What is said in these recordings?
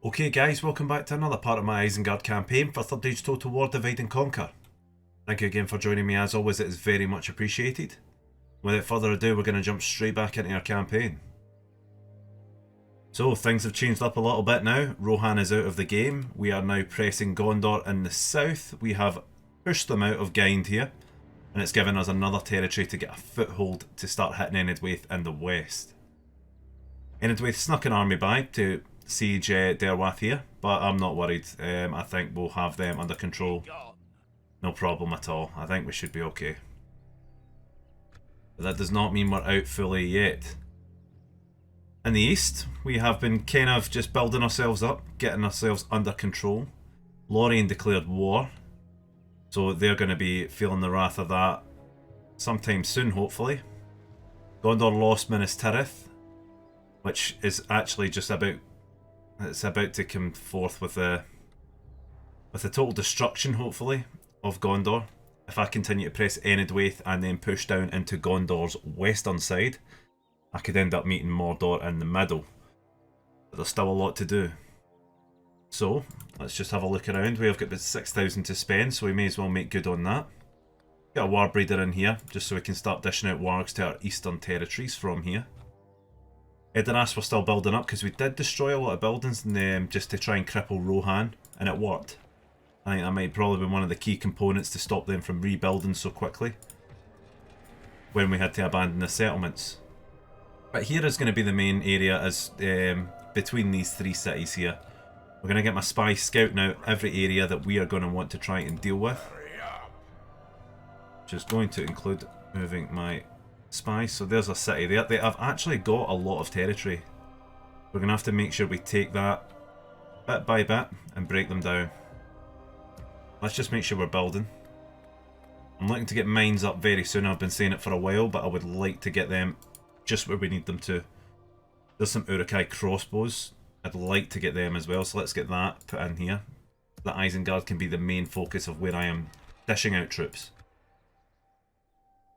Okay guys, welcome back to another part of my Isengard campaign for Third Age Total War Divide and Conquer. Thank you again for joining me, as always it is very much appreciated. Without further ado, we're going to jump straight back into our campaign. So things have changed up a little bit now. Rohan is out of the game. We are now pressing Gondor in the south. We have pushed them out of Gind here, and it's given us another territory to get a foothold to start hitting Enedwaith in the west. Enedwaith snuck an army by to siege Derwath here, but I'm not worried. I think we'll have them under control. No problem at all. I think we should be okay. But that does not mean we're out fully yet. In the east, we have been kind of just building ourselves up, getting ourselves under control. Lorien declared war, so they're going to be feeling the wrath of that sometime soon, hopefully. Gondor lost Minas Tirith, which is actually just about... it's about to come forth with a total destruction, hopefully, of Gondor. If I continue to press Enedwaith and then push down into Gondor's western side, I could end up meeting Mordor in the middle. But there's still a lot to do. So, let's just have a look around. We have got about 6,000 to spend, so we may as well make good on that. Got a war breeder in here, just so we can start dishing out wargs to our eastern territories from here. Edoras we're still building up because we did destroy a lot of buildings just to try and cripple Rohan, and it worked. I think that might probably be one of the key components to stop them from rebuilding so quickly when we had to abandon the settlements. But here is going to be the main area, as between these three cities here. We're going to get my spies scouting out every area that we are going to want to try and deal with, which is going to include moving my spies. So there's a city there. They have actually got a lot of territory. We're going to have to make sure we take that bit by bit and break them down. Let's just make sure we're building. I'm looking to get mines up very soon. I've been saying it for a while, but I would like to get them just where we need them to. There's some Uruk-hai crossbows. I'd like to get them as well, so let's get that put in here. That Isengard can be the main focus of where I am dishing out troops.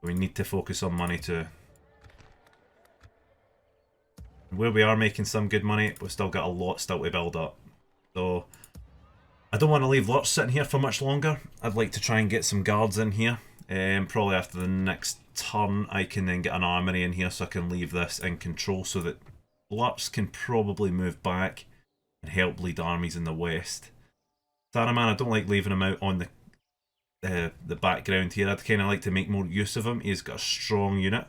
We need to focus on money too. Where we are making some good money, we've still got a lot still to build up. So I don't want to leave Lurch sitting here for much longer. I'd like to try and get some guards in here. Probably after the next turn I can then get an armory in here so I can leave this in control so that Lurch can probably move back and help lead armies in the west. Saruman, I don't like leaving him out on the background here. I'd kind of like to make more use of him. He's got a strong unit.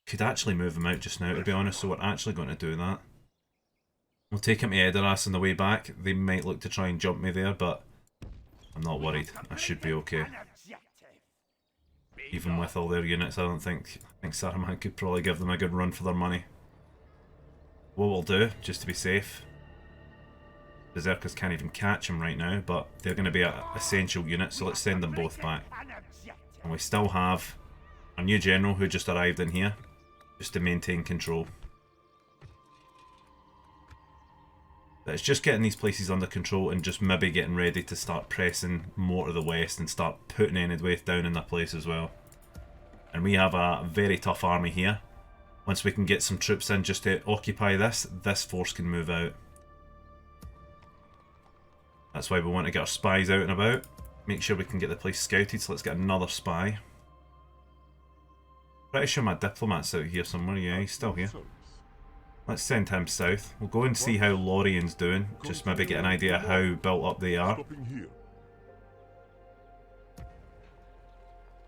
Could actually move him out just now, to be honest, so we're actually going to do that. We'll take him to Edoras on the way back. They might look to try and jump me there, but I'm not worried. I should be okay. Even with all their units, I think Saruman could probably give them a good run for their money. What we'll do, just to be safe, Berserkers can't even catch him right now, but they're going to be an essential unit, so let's send them both back. And we still have a new general who just arrived in here, just to maintain control. But it's just getting these places under control and just maybe getting ready to start pressing more to the west and start putting Enedwaith down in their place as well. And we have a very tough army here. Once we can get some troops in just to occupy this force can move out. That's why we want to get our spies out and about. Make sure we can get the place scouted, so let's get another spy. Pretty sure my diplomat's out here somewhere. Yeah, he's still here. Let's send him south. We'll go and see how Lorien's doing. Just maybe get an idea of how built up they are.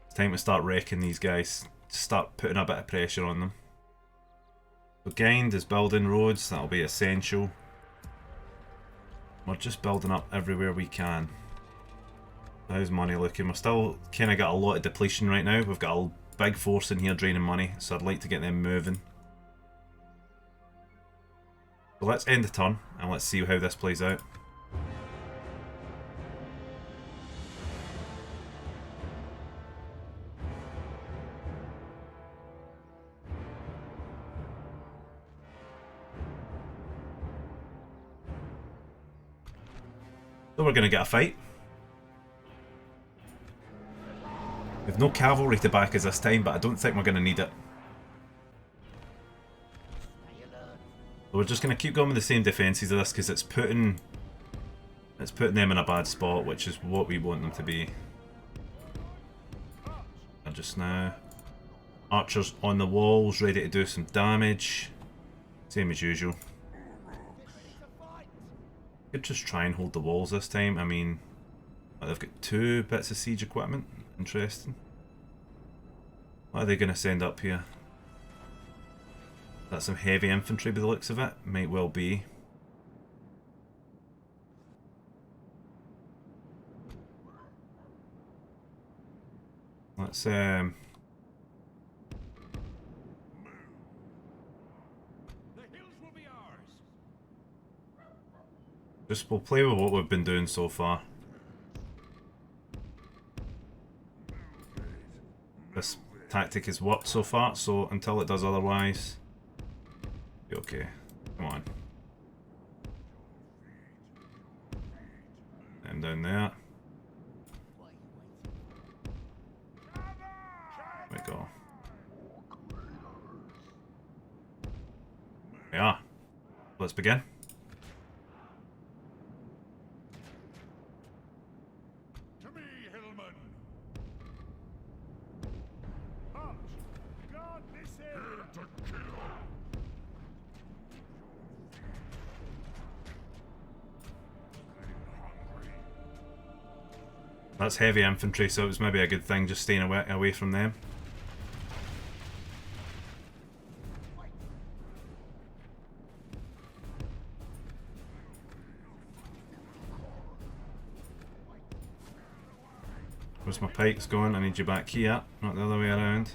It's time to start wrecking these guys. Start putting a bit of pressure on them. So Gind is building roads. That'll be essential. We're just building up everywhere we can. How's money looking? We're still kind of got a lot of depletion right now. We've got a big force in here draining money, so I'd like to get them moving. So let's end the turn and let's see how this plays out. So we're going to get a fight. We've no cavalry to back us this time, but I don't think we're going to need it. we're just going to keep going with the same defences of this because it's putting them in a bad spot, which is what we want them to be. And just now, archers on the walls, ready to do some damage. Same as usual. Could just try and hold the walls this time. I mean, they've got 2 bits of siege equipment. Interesting. What are they going to send up here? That's some heavy infantry by the looks of it. Might well be. Let's we'll play with what we've been doing so far. This tactic has worked so far, so until it does otherwise, be okay. Come on. And down there. There we go. Yeah. Let's begin. That's heavy infantry, so it was maybe a good thing just staying away from them. Where's my pikes going? I need you back here, not the other way around.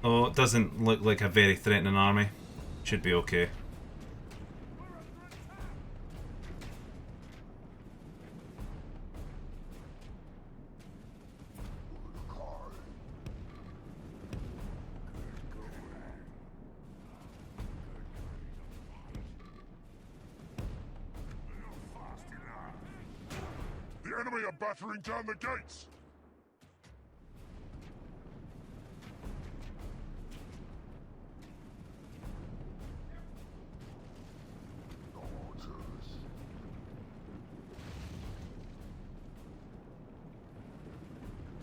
Oh, it doesn't look like a very threatening army. Should be okay. The enemy are battering down the gates!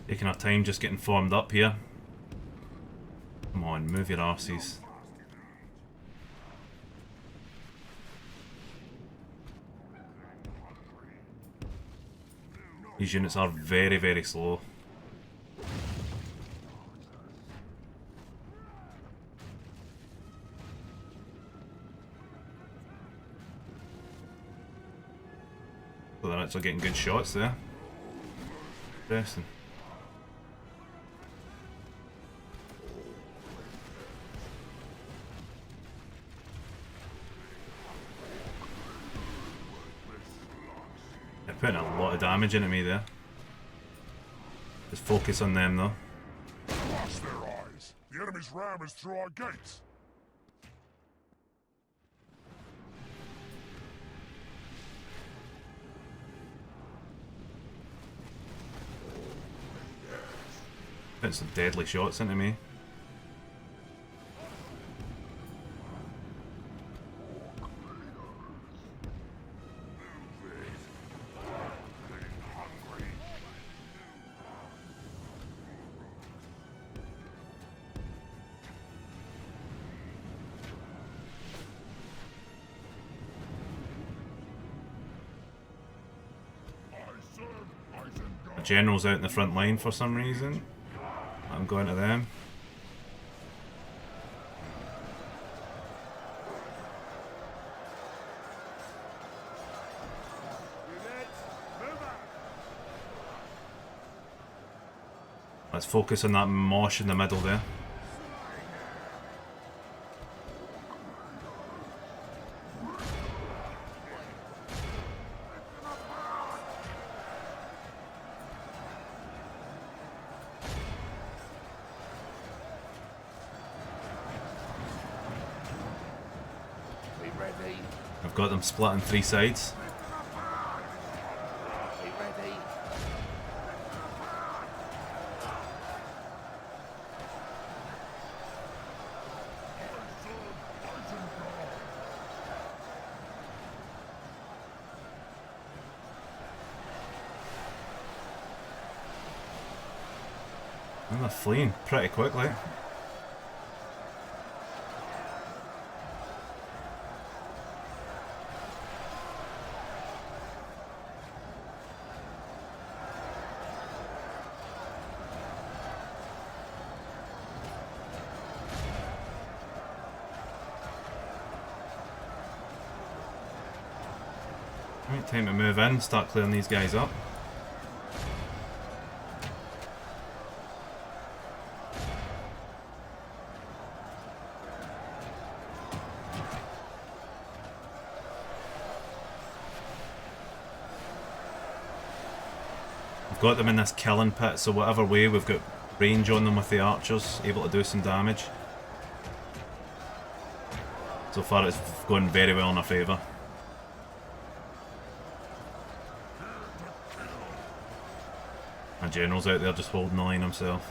Taking our time just getting formed up here. Come on, move your arses. These units are very, very slow. So they're actually getting good shots there. Interesting. They're putting a lot of damage into me there. Just focus on them though. Blast their eyes! The enemy's ram is through our gates! Putting some deadly shots into me. The general's out in the front line for some reason. I'm going to them. Let's focus on that mosh in the middle there. I've got them split on 3 sides. Be ready. And they're fleeing pretty quickly. Right, time to move in, start clearing these guys up. We've got them in this killing pit, so whatever way we've got range on them with the archers, able to do some damage. So far it's going very well in our favour. My general's out there just holding the line himself.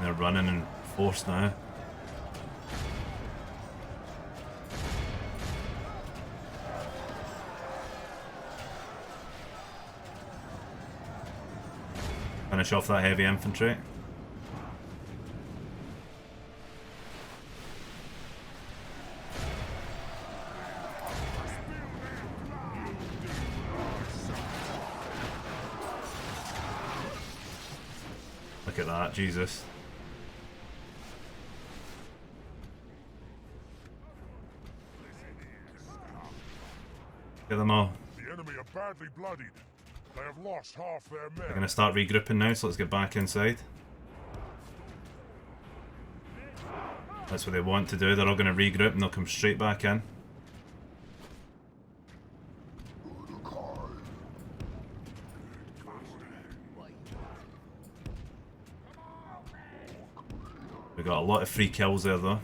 They're running in force now. Finish off that heavy infantry. Look at that, Jesus. Get them all. The enemy are badly bloodied. They have lost half their men. They're going to start regrouping now, so let's get back inside. That's what they want to do. They're all going to regroup and they'll come straight back in. We got a lot of free kills there though.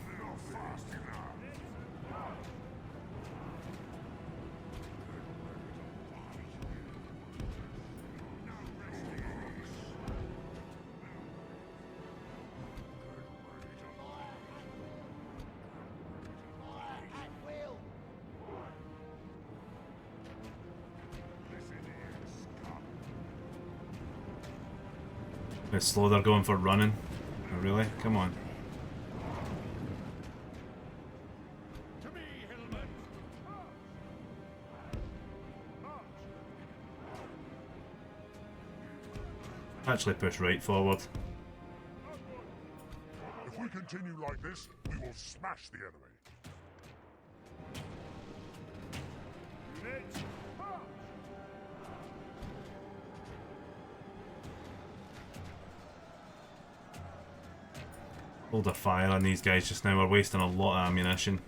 How slow they're going for running. Oh, really? Come on. Actually push right forward. If we continue like this, we will smash the enemy. Hold a fire on these guys just now. We're wasting a lot of ammunition.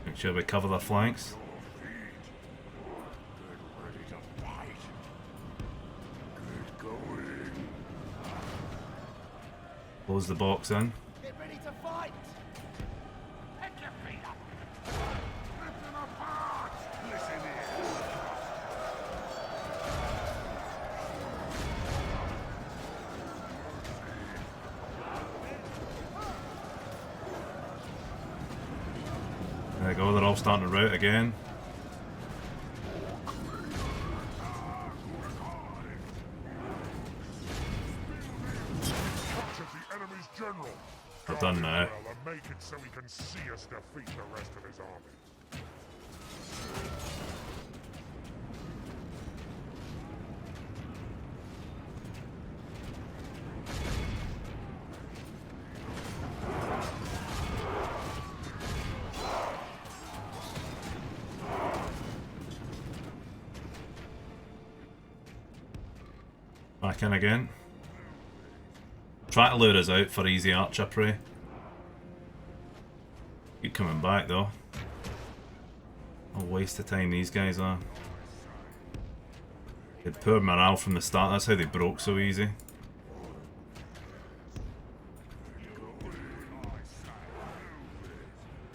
Make sure we cover the flanks. Close the box in. Get ready to fight! Pick your feet up! Rip them apart! Listen here! There we go, they're all starting to rout again. They're done now. Make it so he can see us defeat the rest of his army. Back in again. Try to lure us out for easy archer prey. Keep coming back though. A waste of time these guys are. They had poor morale from the start, that's how they broke so easy.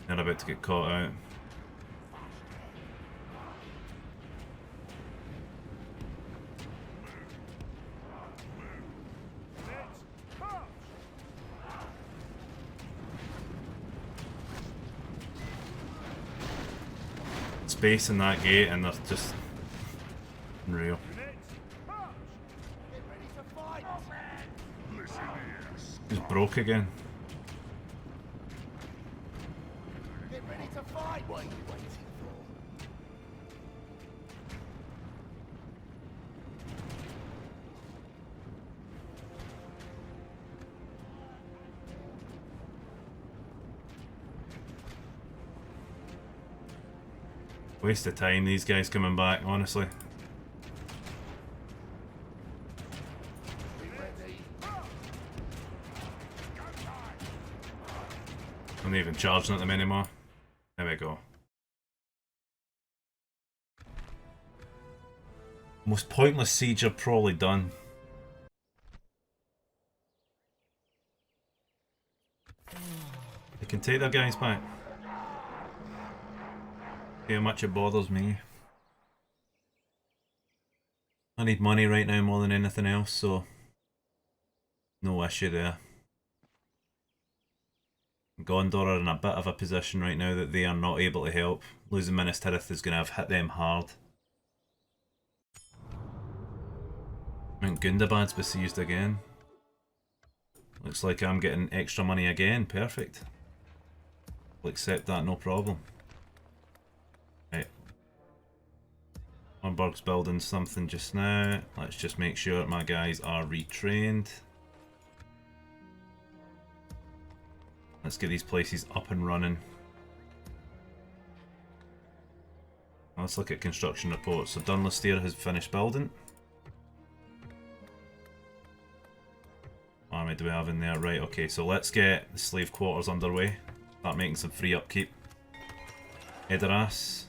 They're about to get caught out. Space in that gate and they're just unreal. Just broke again. Get ready to fight! What are you waiting Waste of time, these guys coming back, honestly. I'm not even charging at them anymore. There we go. Most pointless siege I've probably done. They can take their guys back. See how much it bothers me. I need money right now more than anything else, so no issue there. Gondor are in a bit of a position right now that they are not able to help. Losing Minas Tirith is going to have hit them hard. And Gundabad's besieged again. Looks like I'm getting extra money again. Perfect. I'll accept that, no problem. Right. Hornburg's building something just now. Let's just make sure my guys are retrained. Let's get these places up and running. Let's look at construction reports. So Dunlustier has finished building. Army do we have in there? Right, okay, so let's get the slave quarters underway. Start making some free upkeep. Edoras.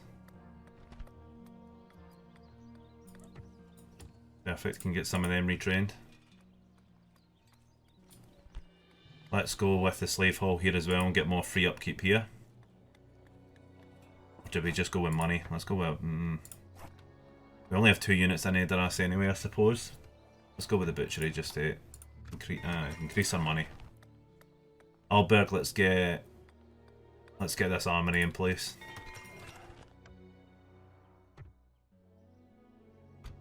Perfect, can get some of them retrained. Let's go with the slave hall here as well and get more free upkeep here. Or did we just go with money? Let's go with... we only have 2 units in Edoras anyway, I suppose. Let's go with the butchery just to increase our money. Alberg, let's get this armory in place.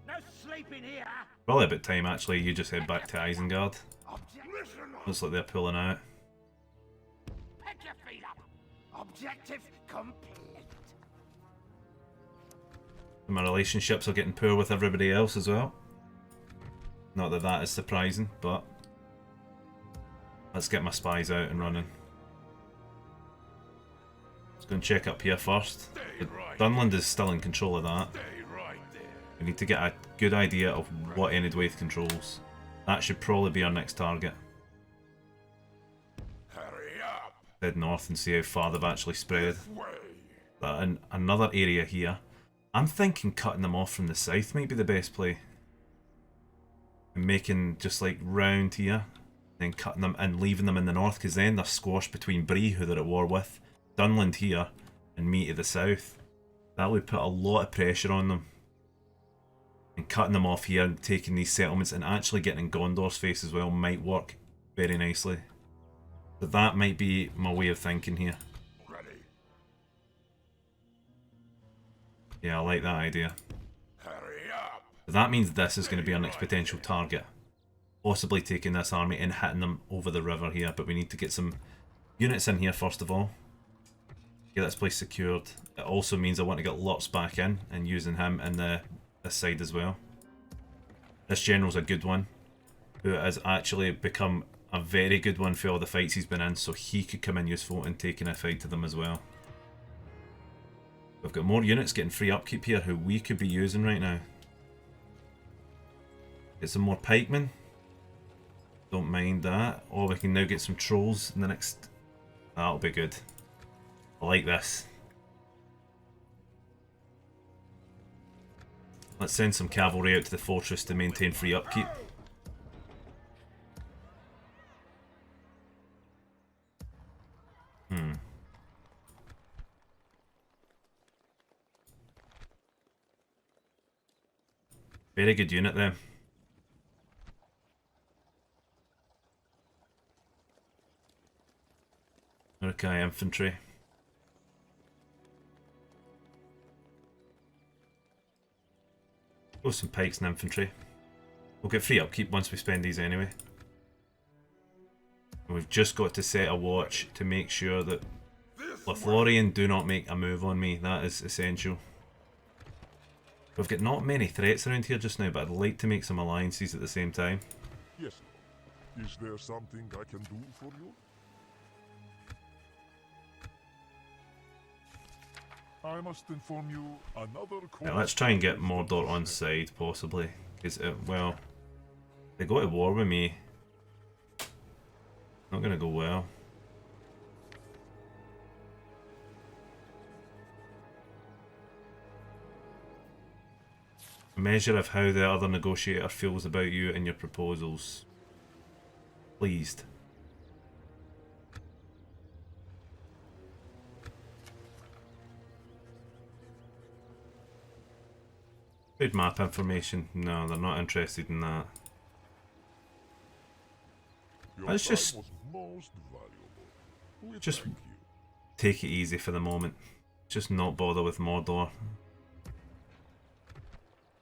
No sleeping here! Probably about time actually you just head back to Isengard. Looks like they're pulling out. Pick your feet up! Objective complete. My relationships are getting poor with everybody else as well. Not that that is surprising, but let's get my spies out and running. Let's go and check up here first. Dunland is still in control of that. We need to get a good idea of what Enidwaith controls. That should probably be our next target. Hurry up! Head north and see how far they've actually spread. In another area here. I'm thinking cutting them off from the south might be the best play. And making just like round here. Then cutting them and leaving them in the north, because then they're squashed between Bree, who they're at war with, Dunland here, and me to the south. That would put a lot of pressure on them. And cutting them off here and taking these settlements and actually getting in Gondor's face as well might work very nicely. So that might be my way of thinking here. Ready. Yeah, I like that idea. Hurry up! But that means this is going to be our next potential target. Possibly taking this army and hitting them over the river here, but we need to get some units in here first of all. Get this place secured. It also means I want to get Lutz back in and using him in this side as well. This general's a good one, who has actually become a very good one for all the fights he's been in, so he could come in useful in taking a fight to them as well. We've got more units getting free upkeep here who we could be using right now. Get some more pikemen. Don't mind that. Or we can now get some trolls in the next... That'll be good. I like this. Let's send some cavalry out to the fortress to maintain free upkeep. Very good unit there. Okay, infantry. Go some pikes and infantry. We'll get free upkeep once we spend these anyway. And we've just got to set a watch to make sure that Lothlorien do not make a move on me. That is essential. We've got not many threats around here just now, but I'd like to make some alliances at the same time. Yes, Lord. Is there something I can do for you? I must inform you another Yeah, let's try and get Mordor on side, possibly. Because, well, they go to war with me. Not going to go well. A measure of how the other negotiator feels about you and your proposals. Pleased. Good map information. No, they're not interested in that. Let's just take it easy for the moment. Just not bother with Mordor.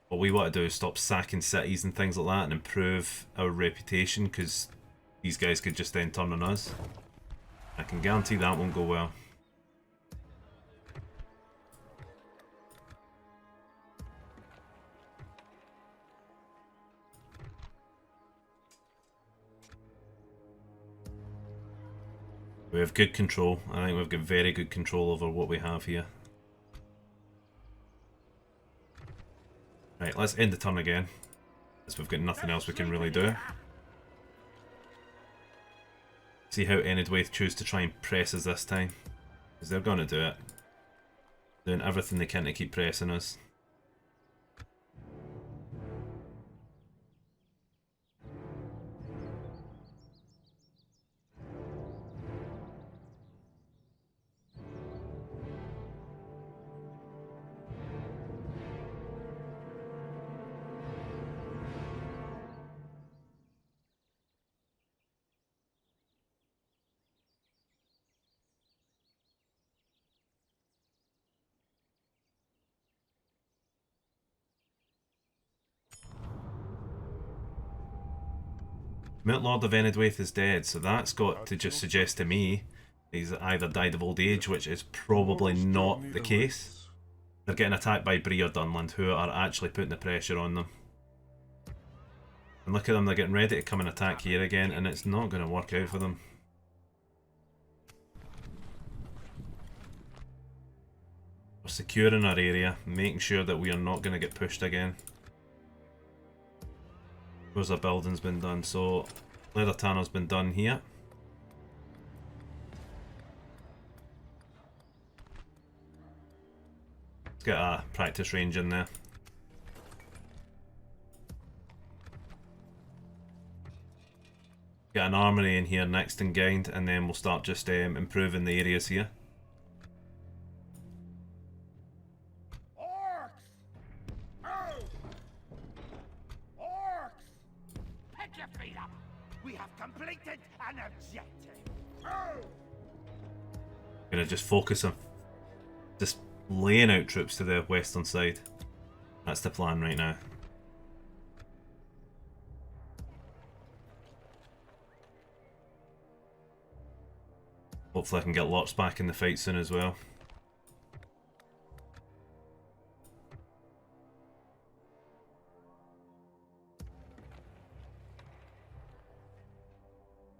What we want to do is stop sacking cities and things like that and improve our reputation, because these guys could just then turn on us. I can guarantee that won't go well. We have good control. I think we've got very good control over what we have here. Right, let's end the turn again, as we've got nothing else we can really do. See how Enedwaith choose to try and press us this time, because they're going to do it. Doing everything they can to keep pressing us. Lord of Enedwaith is dead, so that's got to just suggest to me he's either died of old age, which is probably not the case. They're getting attacked by Breer Dunland, who are actually putting the pressure on them. And look at them, they're getting ready to come and attack here again, and it's not going to work out for them. We're securing our area, making sure that we are not going to get pushed again. Where's our building's been done? So, Leather Tanner's been done here. Let's get a practice range in there. Get an armory in here next in Gind, and then we'll start just improving the areas here. Gonna just focus on just laying out troops to the western side. That's the plan right now. Hopefully I can get Lots back in the fight soon as well.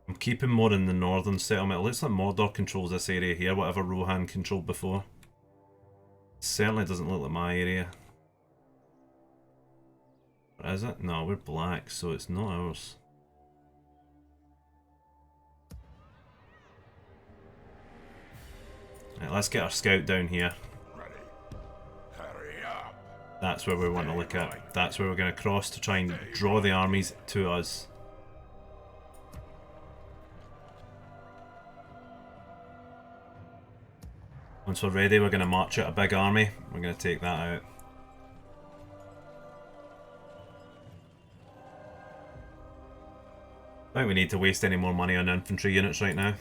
I'm keeping more in the northern settlement. It looks like Mordor controls this area here, whatever Rohan controlled before. Certainly doesn't look like my area. Or is it? No, we're black, so it's not ours. Right, let's get our scout down here. Ready. Hurry up. That's where we want to look at. That's where we're going to cross to try and draw the armies to us. Once we're ready, we're going to march out a big army. We're going to take that out. I don't think we need to waste any more money on infantry units right now.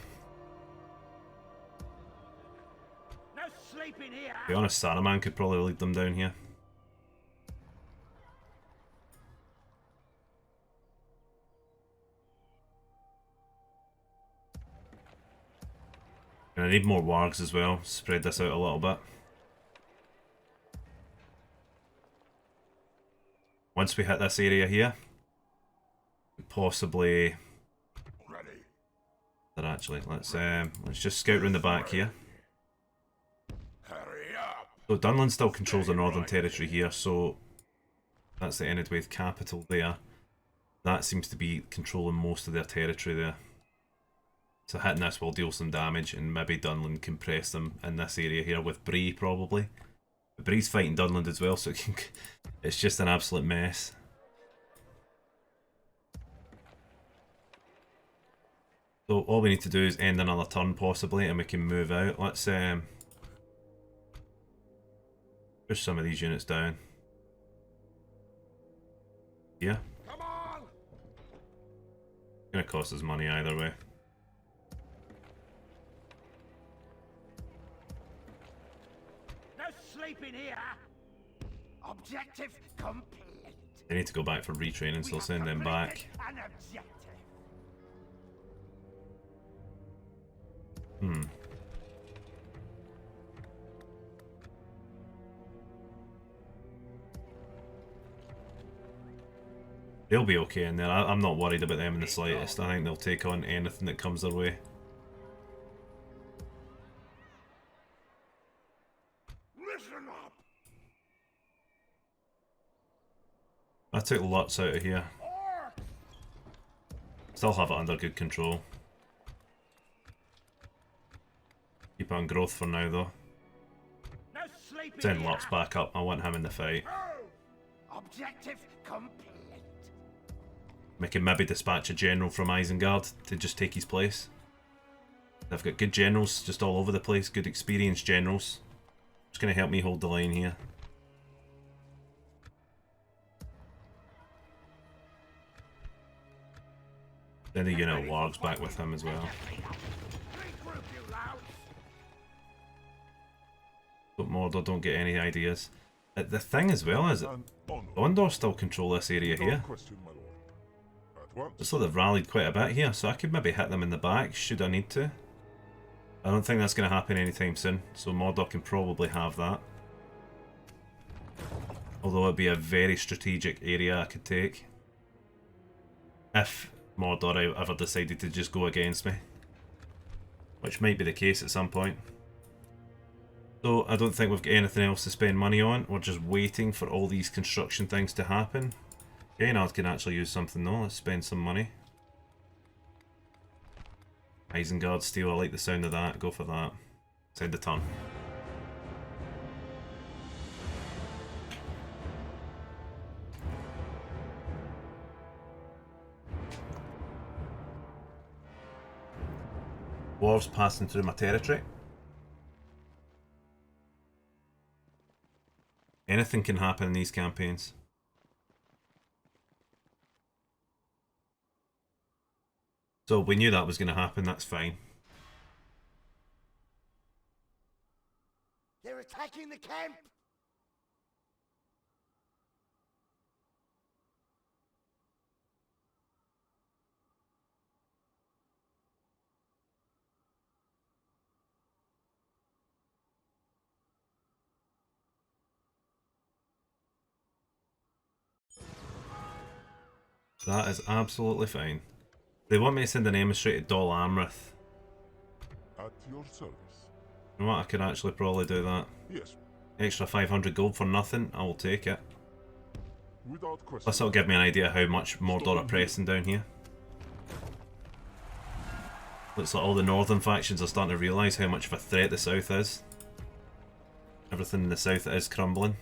No sleeping here. To be honest, Saruman could probably lead them down here. And I need more wargs as well. Spread this out a little bit. Once we hit this area here, possibly. Ready. Actually, let's just scout round the back here. Hurry up. So Dunland still controls the Northern Territory here, so that's the Enidwaith capital there. That seems to be controlling most of their territory there. So hitting this will deal some damage, and maybe Dunland can press them in this area here with Bree probably. But Bree's fighting Dunland as well, so it's just an absolute mess. So all we need to do is end another turn possibly, and we can move out. Let's push some of these units down. Yeah. Come on. It's gonna cost us money either way. No sleeping here. Objective complete. They need to go back for retraining, so I'll send them back. An objective. They'll be okay in there. I'm not worried about them in the slightest. I think they'll take on anything that comes their way. Listen up. I took Lutz out of here. Orcs. Still have it under good control. Keep on growth for now though. No sleeping Send here. Lutz back up. I want him in the fight. Objective complete. We can maybe dispatch a general from Isengard to just take his place. They've got good generals just all over the place. Good experienced generals. It's going to help me hold the line here. Then the unit of wargs back with him as well. Regroup, you louts. But Mordor don't get any ideas. The thing as well is that And honor. Gondor still control this area here. No question, my lord. At once. Looks like they've rallied quite a bit here, so I could maybe hit them in the back should I need to. I don't think that's going to happen anytime soon, so Mordor can probably have that. Although it'd be a very strategic area I could take. If Mordor ever decided to just go against me. Which might be the case at some point. So I don't think we've got anything else to spend money on. We're just waiting for all these construction things to happen. Gaynard can actually use something though. Let's spend some money. Isengard steel, I like the sound of that. Go for that. Send a ton. Dwarves passing through my territory. Anything can happen in these campaigns. So we knew that was going to happen, that's fine. They're attacking the camp. That is absolutely fine. They want me to send an emissary to Dol Amrith. At your service. You know what, I could actually probably do that. Yes. Extra 500 gold for nothing, I will take it. Without question. Plus it'll give me an idea how much Mordor are pressing down here. Looks like all the northern factions are starting to realise how much of a threat the south is. Everything in the south is crumbling.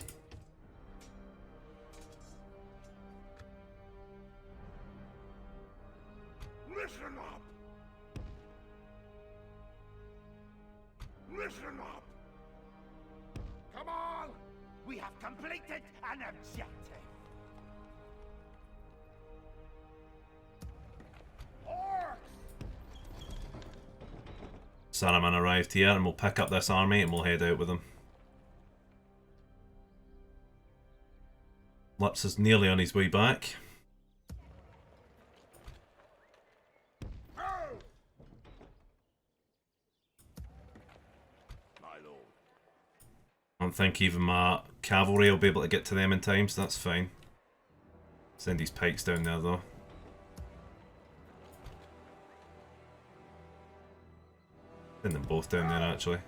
Listen up! Listen up! Come on! We have completed an objective! Orcs! Saruman arrived here and we'll pick up this army and we'll head out with them. Lips is nearly on his way back. I don't think even my cavalry will be able to get to them in time, so that's fine. Send these pikes down there though. Send them both down there actually.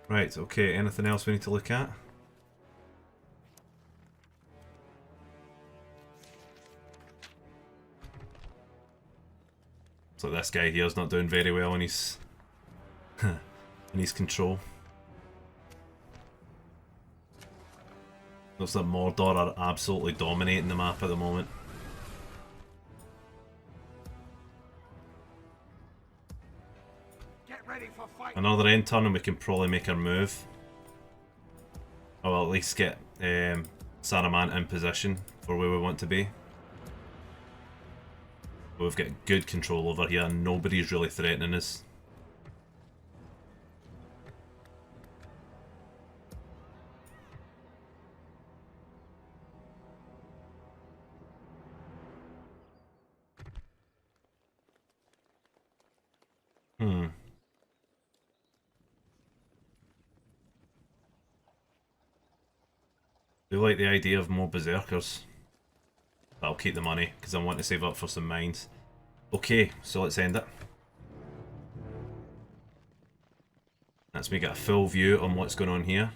Right, okay, anything else we need to look at? So this guy here's not doing very well in his in his control. Looks like Mordor are absolutely dominating the map at the moment. Get ready for fight! Another end turn and we can probably make our move. Or at least get Saruman in position for where we want to be. We've got good control over here and nobody's really threatening us. I do like the idea of more berserkers. But I'll keep the money because I want to save up for some mines. Okay, so let's end it. That's me get a full view on what's going on here.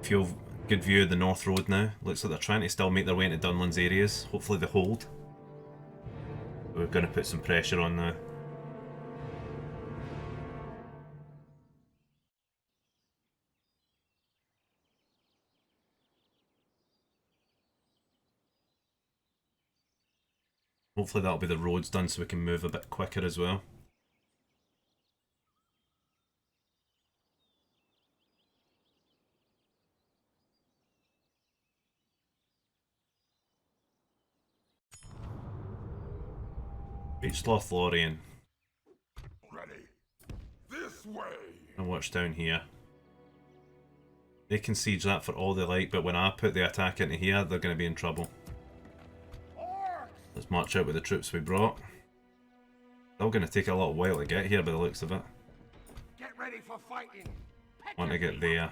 Good view of the North Road now. Looks like they're trying to still make their way into Dunland's areas. Hopefully they hold. We're going to put some pressure on now. Hopefully that'll be the roads done so we can move a bit quicker as well. Reach Lothlorien. Ready. This way. And watch down here. They can siege that for all they like, but when I put the attack into here, they're going to be in trouble. Let's march out with the troops we brought. Still going to take a little while to get here by the looks of it. Get ready for fighting! Want to get there.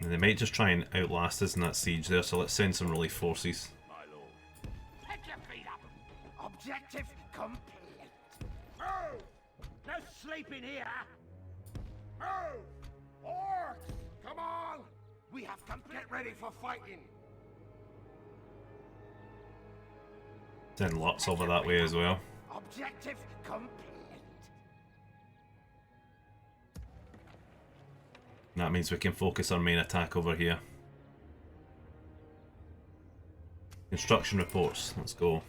And they might just try and outlast us in that siege there, so let's send some relief forces. My lord. Pick your feet up! Objective complete! Move! No sleeping here! Move! Orcs! Come on! We have come. Get ready for fighting! Send lots over that way as well. Objective complete! And that means we can focus our main attack over here. Construction reports, let's go.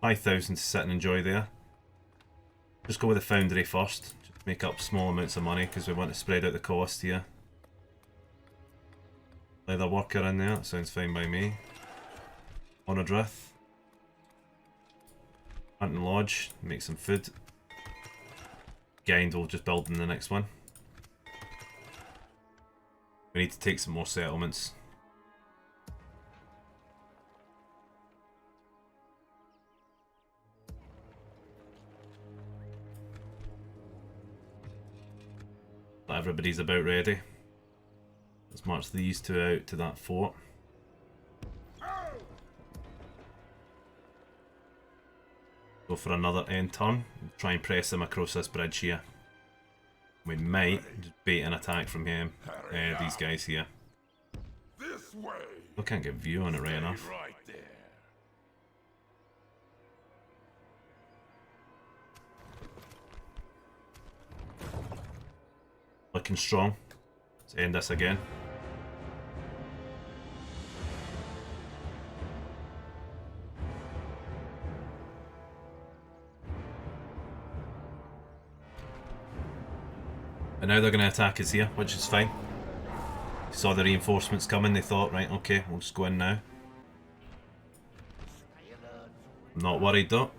$5,000 to sit and enjoy there. Just go with the foundry first. Just make up small amounts of money because we want to spread out the cost here. Leather worker in there, that sounds fine by me. On a drift. Hunting lodge, make some food. Gind will just build in the next one. We need to take some more settlements. But everybody's about ready. Let's march these two out to that fort. Go for another end turn. Try and press them across this bridge here. We might just bait an attack from him. These guys here. This way. I can't get view on it right enough. Right there. Looking strong. Let's end this again. And now they're going to attack us here, which is fine. Saw the reinforcements coming, they thought, right, okay, we'll just go in now. Not worried though.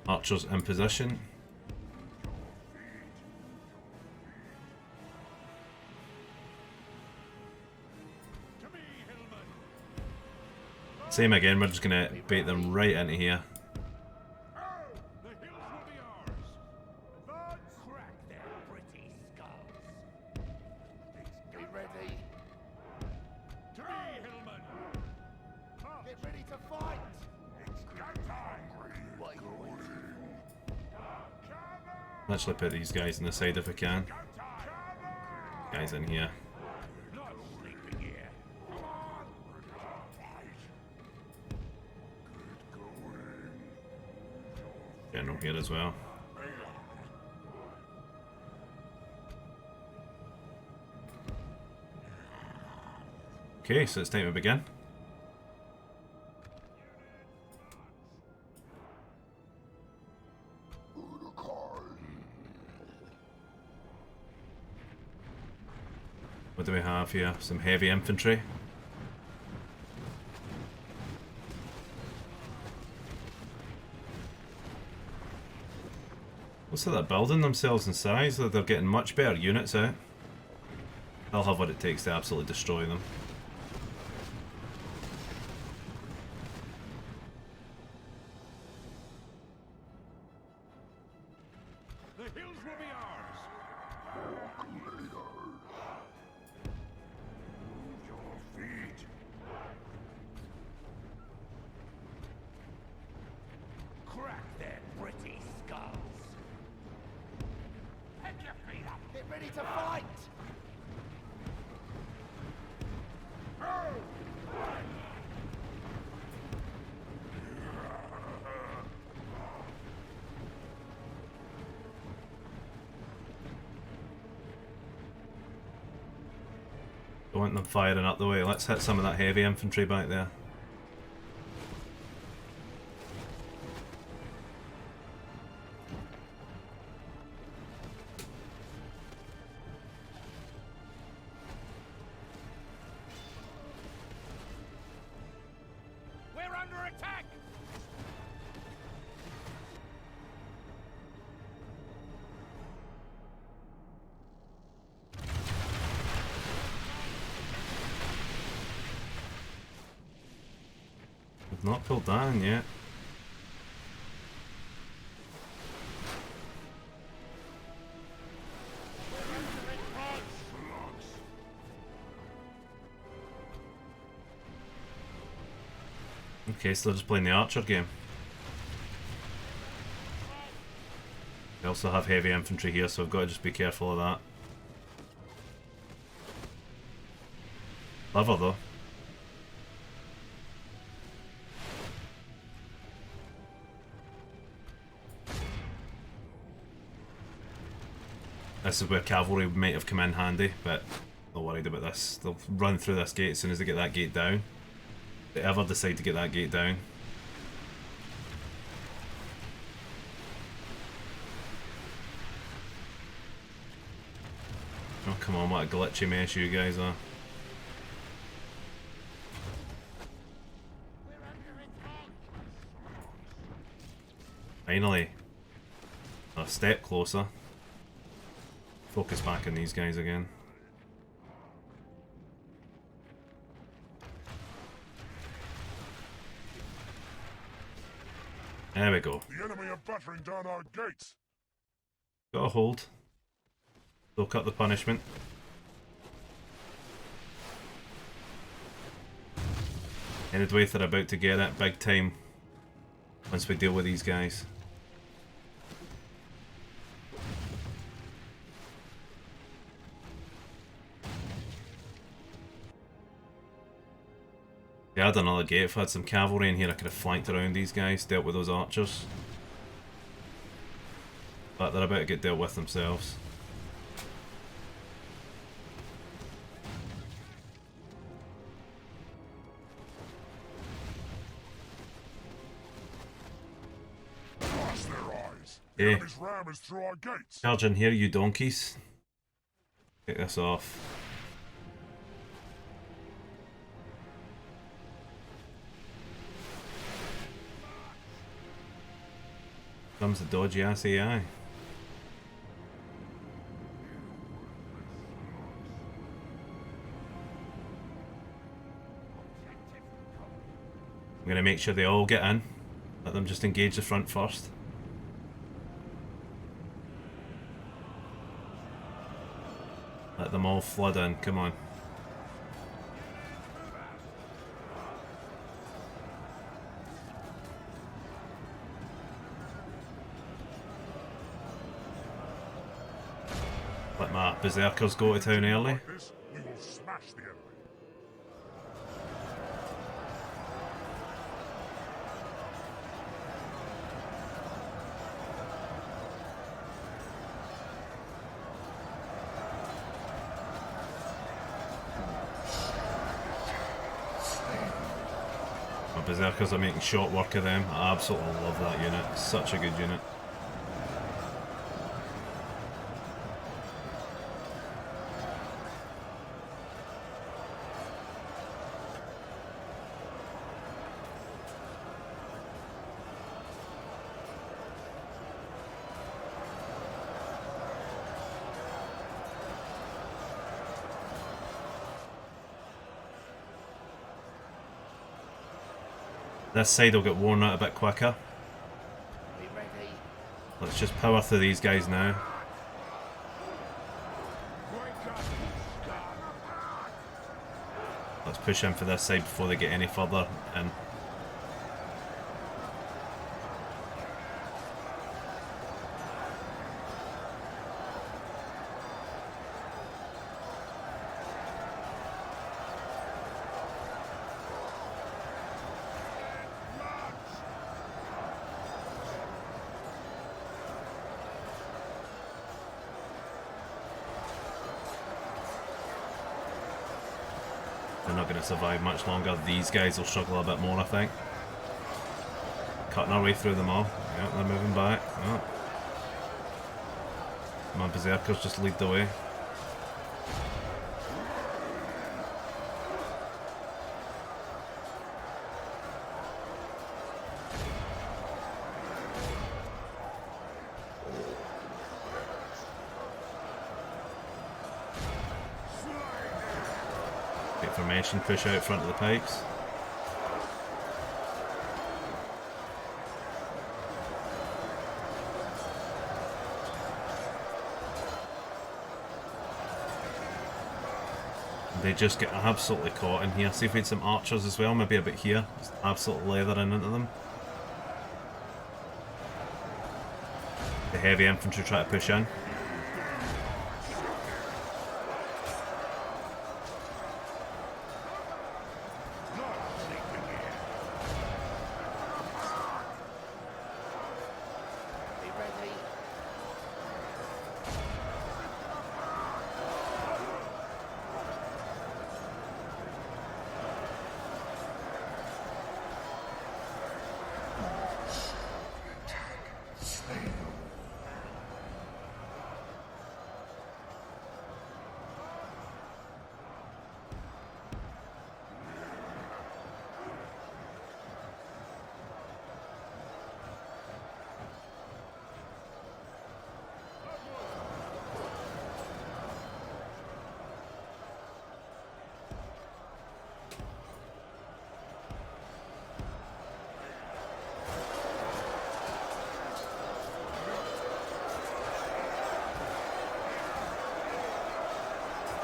Archers in position. Same again, we're just going to bait them right into here. Let's put these guys on the side if we can. Guys in here. General here as well. Okay, so it's time to begin. What do we have here? Some heavy infantry. Looks like they're building themselves in size, they're getting much better units out. They'll have what it takes to absolutely destroy them. The hills will be ours. Move your feet. Crack their pretty skulls. Pick your feet up. Get ready to fight. Don't want them firing up the way. Let's hit some of that heavy infantry back there. We're under attack. We've not pulled that in yet. Okay, so they're just playing the archer game. They also have heavy infantry here, so I've got to just be careful of that. Clever though. This is where cavalry might have come in handy, but not worried about this. They'll run through this gate as soon as they get that gate down. If they ever decide to get that gate down. Oh come on, what a glitchy mess you guys are. Finally. A step closer. Focus back on these guys again. There we go. The enemy are battering down our gates. Got a hold. They'll cut the punishment. Anyway, they're about to get it big time once we deal with these guys. Yeah, I had another gate. If I had some cavalry in here, I could have flanked around these guys, dealt with those archers. But they're about to get dealt with themselves. Blast their eyes. The Yeah. enemy's ram is through our gates. Charge in here, you donkeys. Take this off. Comes the dodgy ass AI. I'm going to make sure they all get in. Let them just engage the front first. Let them all flood in, come on. Let my berserkers go to town early. Like this, we will smash the enemy. My berserkers are making short work of them. I absolutely love that unit. It's such a good unit. This side will get worn out a bit quicker. Let's just power through these guys now. Let's push in for this side before they get any further in. They're not going to survive much longer. These guys will struggle a bit more, I think. Cutting our way through them all. Yeah, they're moving back. Oh. My berserkers just lead the way. Get formation, push out front of the pikes. They just get absolutely caught in here. See if we had some archers as well, maybe a bit here. Just absolutely leathering into them. The heavy infantry try to push in.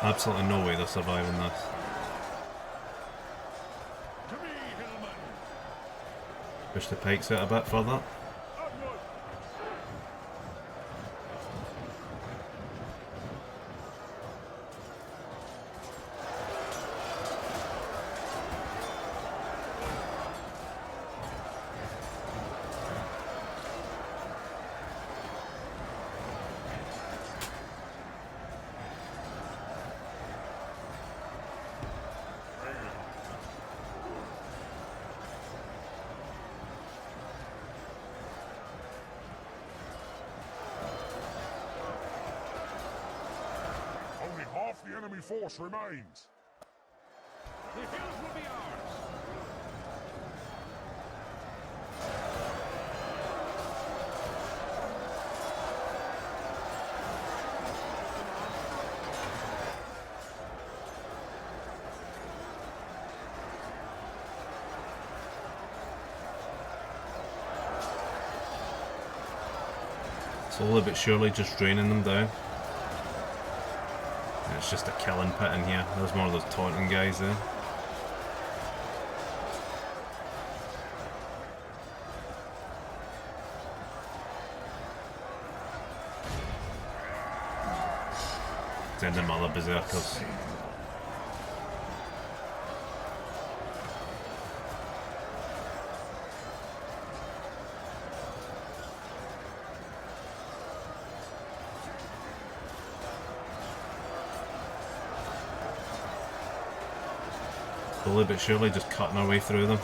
Absolutely no way they're surviving this. To me, Hillman. Push the pikes out a bit further. Onward. Only half the enemy force remains. The hills will be ours. Slowly but surely just draining them down. And it's just a killing pit in here. There's more of those taunting guys there. Send them other berserkers. Slowly but surely just cutting our way through them.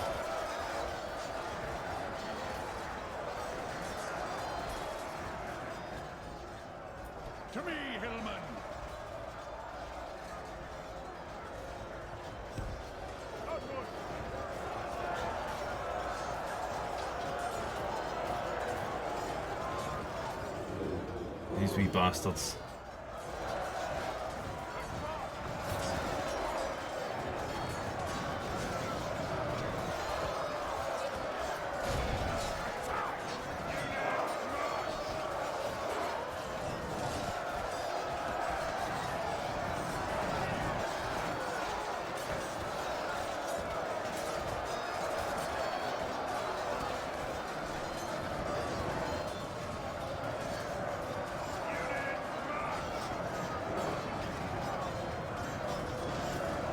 To me, Hillman. Onward. These wee bastards.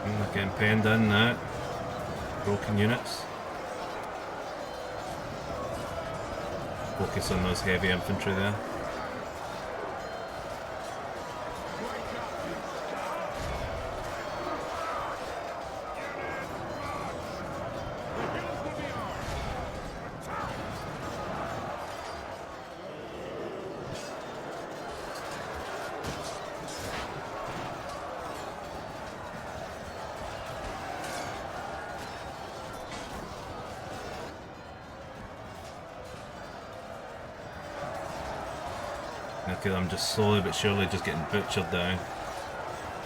They're getting penned in now. Broken units. Focus on those heavy infantry there. Look at them just slowly but surely just getting butchered down.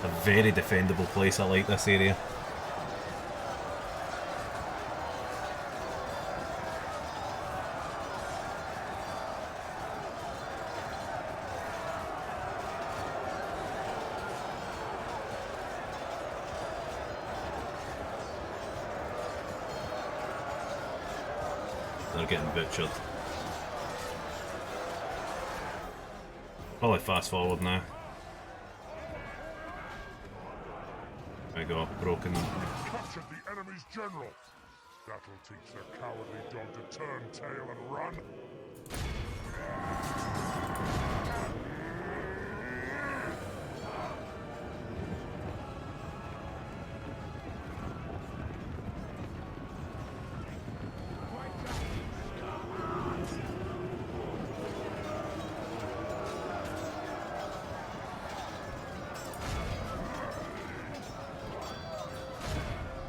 A very defendable place, I like this area. They're getting butchered. Probably fast forward now. There we go, broken. Captured the enemy's general. That'll teach the cowardly dog to turn tail and run.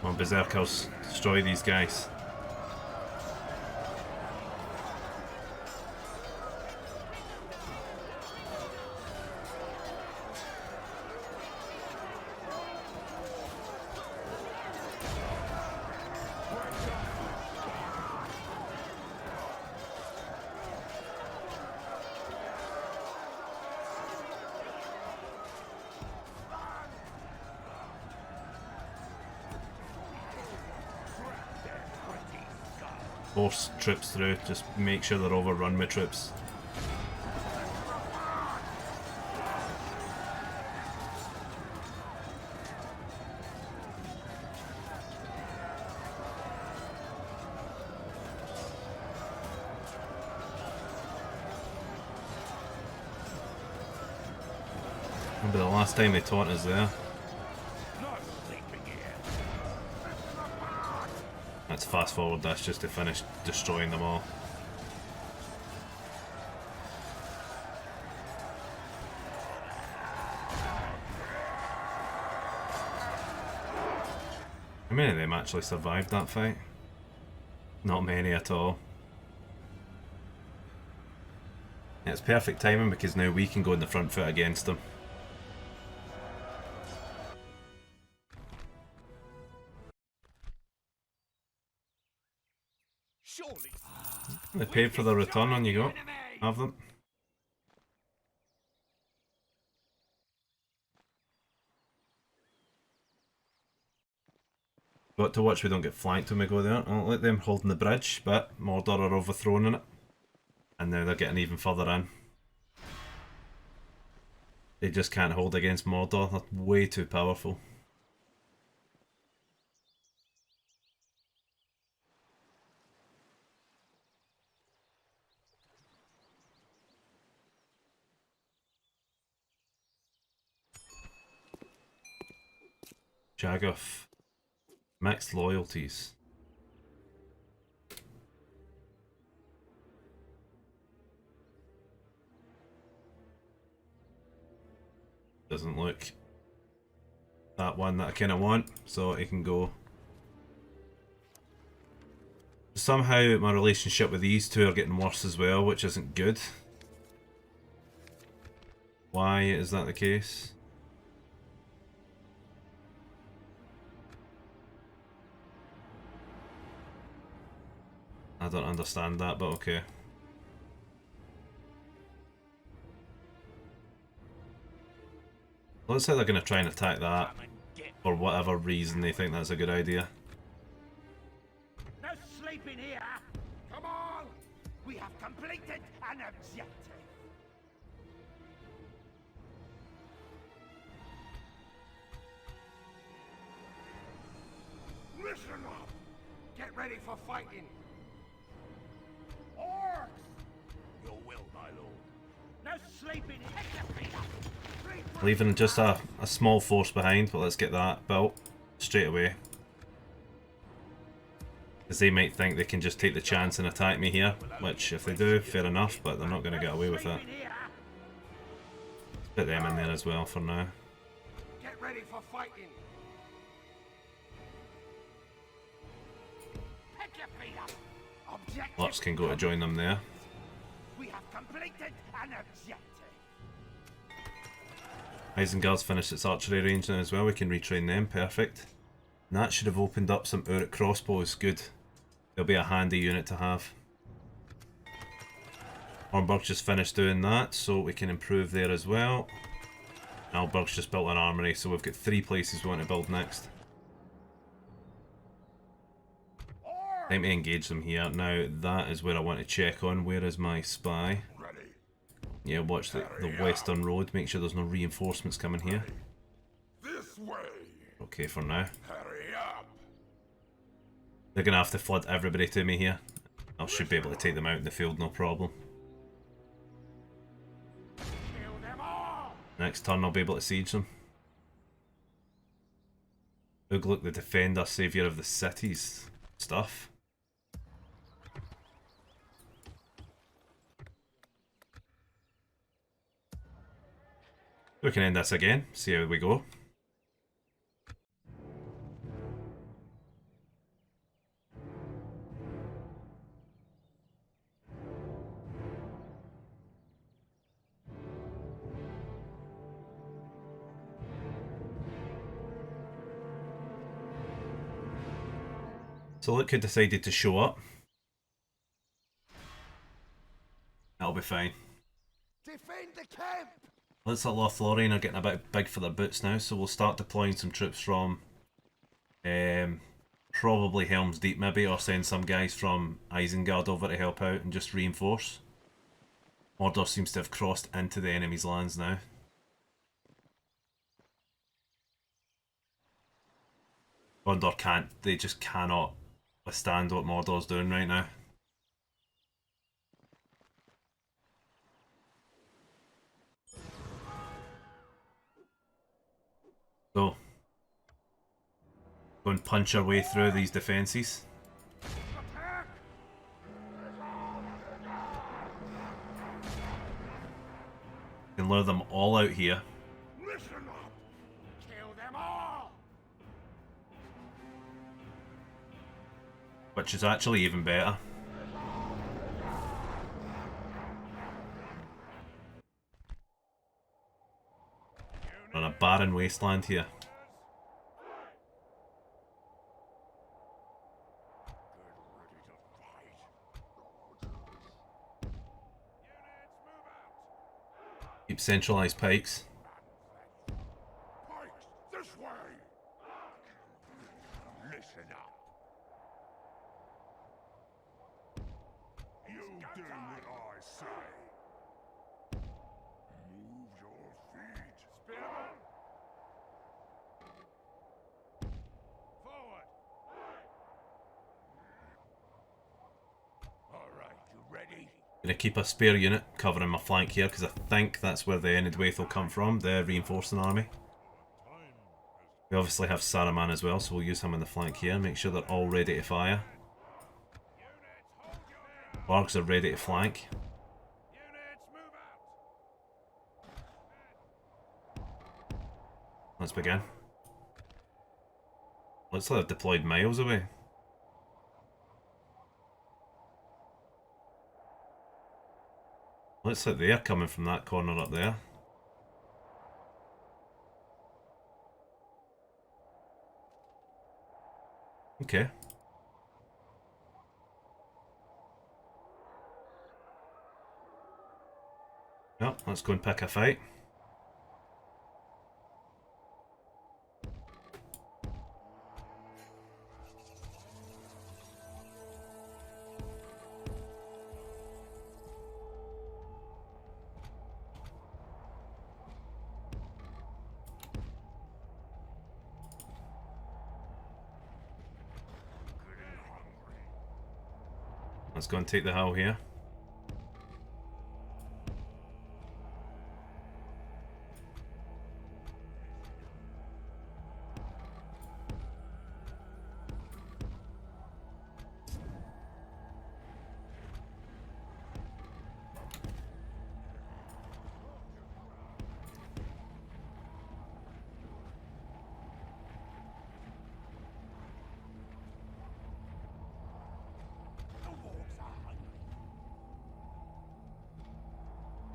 Come on, berserkers, destroy these guys. force troops through. Just make sure they're overrun with troops. Remember the last time they taunt us there. Let's fast forward this just to finish destroying them all. How many of them actually survived that fight? Not many at all. It's perfect timing because now we can go in the front foot against them. Surely. They paid for their return, on you go. Have them. Got to watch we don't get flanked when we go there. I'll let them holding the bridge, but Mordor are overthrown in it. And now they're getting even further in. They just can't hold against Mordor. They're way too powerful. Jagoff. Mixed loyalties. Doesn't look that one that I kind of want, so it can go. Somehow my relationship with these two are getting worse as well, which isn't good. Why is that the case? I don't understand that, but okay. Looks like they're going to try and attack that for whatever reason they think that's a good idea. No sleeping here. Come on. We have completed an objective. Listen up. Get ready for fighting. Orcs. Your will, my lord. No sleeping here. Take your feet up. Leaving just a small force behind, but let's get that built straight away. Because they might think they can just take the chance and attack me here, which if they do, fair enough, but they're not going to get away with it. Let's put them in there as well for now. Get ready for fighting. Pick your feet up. Objective. Lux can go to join them there. We have completed an objective. Isengard's finished its archery range now as well, we can retrain them, perfect. And that should have opened up some Uruk crossbows, good. They'll be a handy unit to have. Hornburg's just finished doing that, so we can improve there as well. Alberg's just built an armory, so we've got 3 places we want to build next. Time to engage them here. Now, that is where I want to check on. Where is my spy? Yeah, watch the western road. Make sure there's no reinforcements coming here. This way. Okay for now. Hurry up. They're going to have to flood everybody to me here. I should be able to take them out in the field, no problem. Kill them all. Next turn I'll be able to siege them. Ugluk the Defender, Saviour of the Cities. Stuff. We can end this again, see how we go. So look who decided to show up. That'll be fine. Defend the camp. Looks like Lothlorien are getting a bit big for their boots now, so we'll start deploying some troops from Probably Helm's Deep maybe, or send some guys from Isengard over to help out and just reinforce. Mordor seems to have crossed into the enemy's lands now. Gondor can't, they just cannot withstand what Mordor's doing right now. So, go and punch our way through these defences. Can lure them all out here. Listen up! Kill them all! Which is actually even better. On a barren wasteland here. Keep centralised pikes. Pikes, this way! Listen up! You do what I say. Move your feet. Spearman! Forward! Alright, you ready? Gonna keep a spare unit covering my flank here because I think that's where the Enidwaith will come from, the reinforcing army. We obviously have Saruman as well, so we'll use him in the flank here. Make sure they're all ready to fire. Wargs are ready to flank. Units, move out! Let's begin. Looks like they've deployed miles away. Looks like they're coming from that corner up there. Okay. Yep, let's go and pick a fight. Let's go and take the hill here.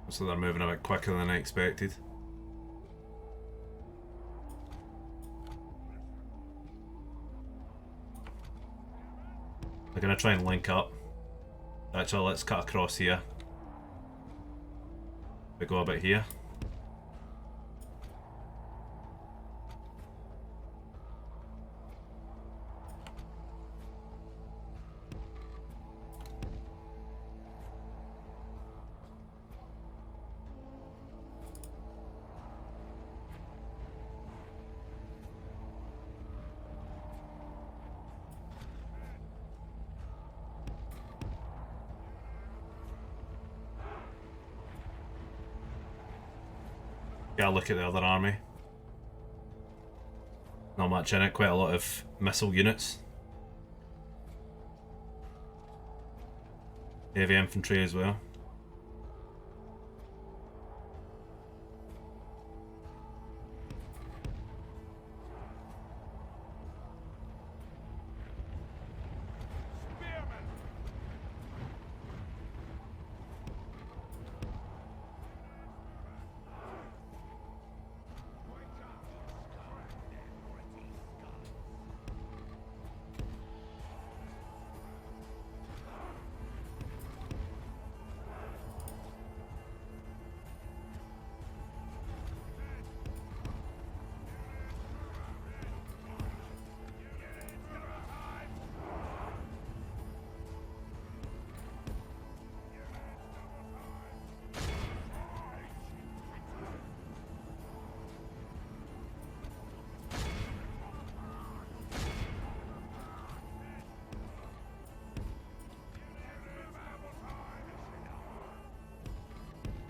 So they're moving a bit quicker than I expected. They're going to try and link up. Actually, let's cut across here. We go a bit here. Gotta look at the other army. Not much in it, quite a lot of missile units. Heavy infantry as well.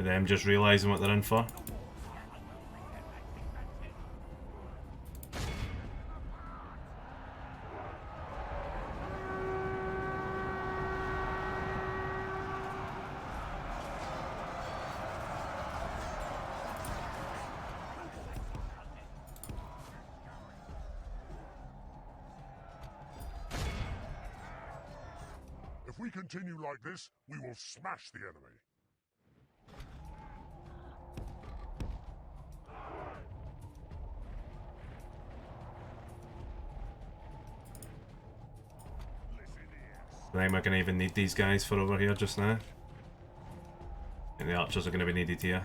Them just realising what they're in for. If we continue like this, we will smash the enemy. I think we're going to even need these guys for over here just now. And the archers are going to be needed here.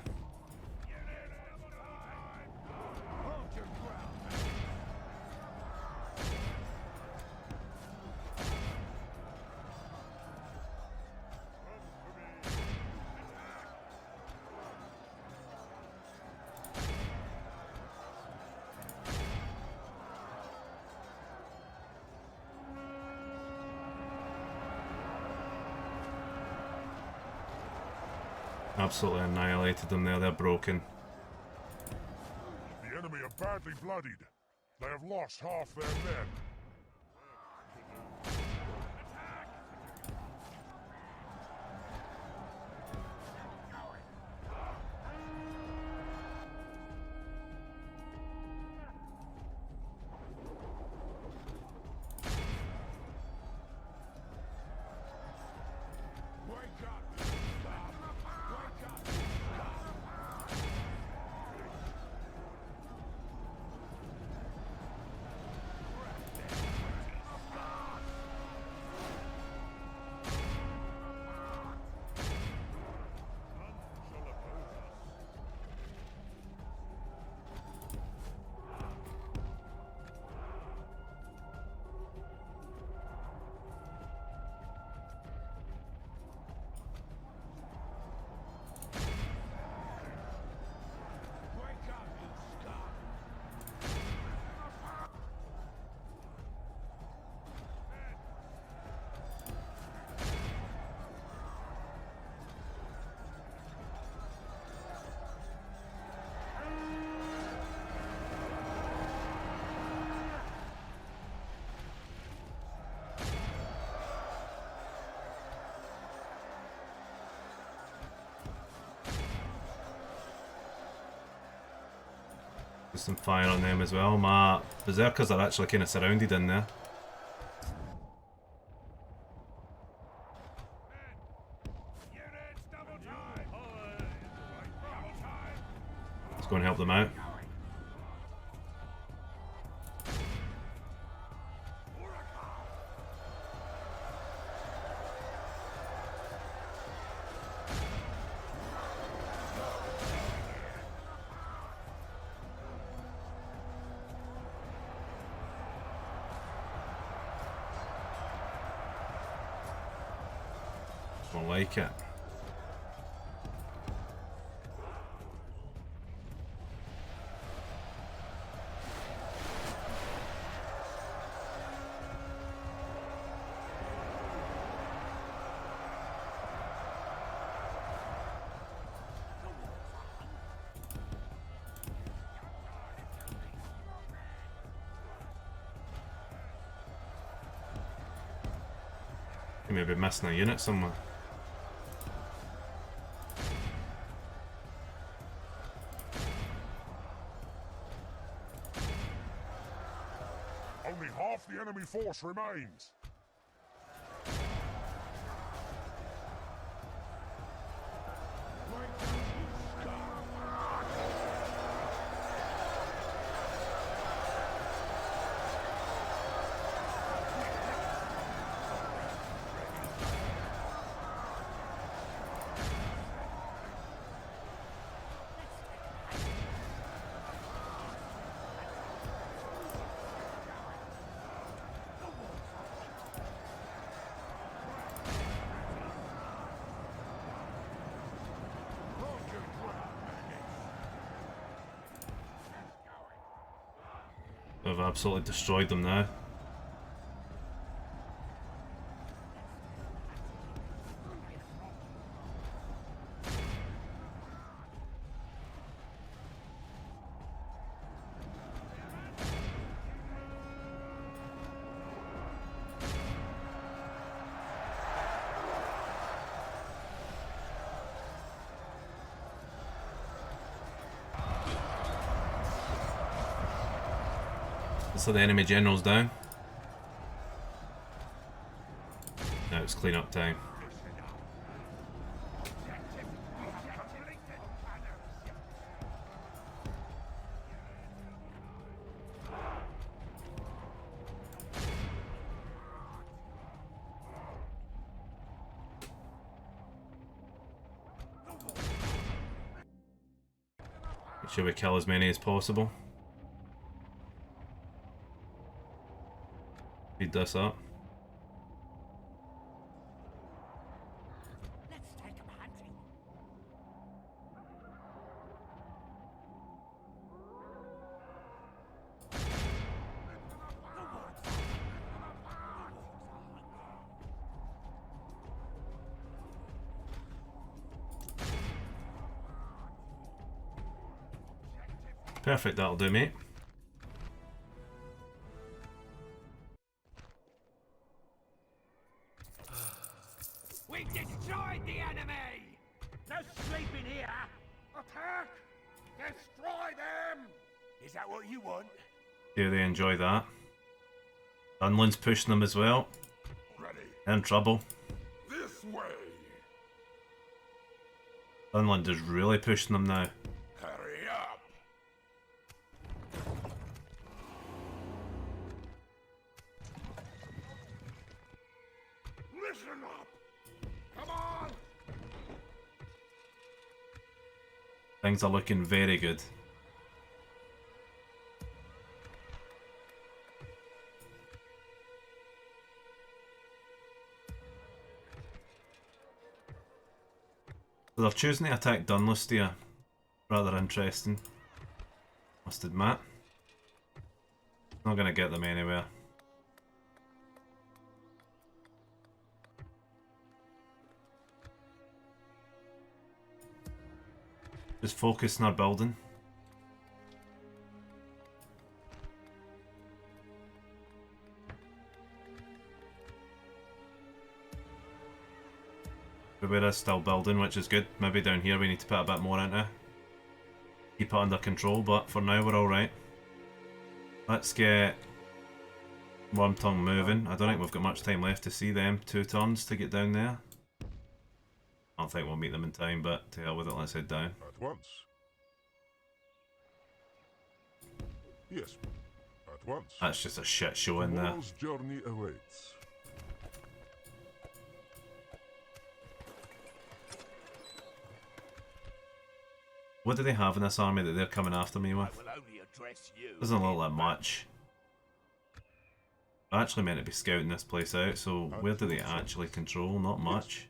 Absolutely annihilated them there, they're broken. The enemy are badly bloodied. They have lost half their men. Some fire on them as well. My berserkers are actually kind of surrounded in there. Let's go and help them out. Don't like it. You may be missing a unit somewhere. Only half the enemy force remains. I've absolutely destroyed them now. So the enemy general's down. Now it's clean up time. Make sure we kill as many as possible. Speed this up. Let's take him hunting. Perfect, that'll do, mate. We destroyed the enemy! No sleeping here! Attack! Destroy them! Is that what you want? Do they enjoy that? Dunland's pushing them as well. Ready. In trouble. This way. Dunland is really pushing them now. Hurry up. Listen up. Come on. Things are looking very good. So they're choosing to attack Dunlustia. Rather interesting. Must admit. Not gonna get them anywhere. Just focus on our building. Everywhere is still building, which is good. Maybe down here we need to put a bit more into. Keep it under control, but for now we're alright. Let's get Wormtongue moving. I don't think we've got much time left to see them. 2 turns to get down there. I don't think we'll meet them in time, but to hell with it, let's head down. At once. Yes. At once. That's just a shit show in there. Tomorrow's journey awaits. What do they have in this army that they're coming after me with? I will only address you. Doesn't look like much. I actually meant to be scouting this place out, so where do they actually control? Not much.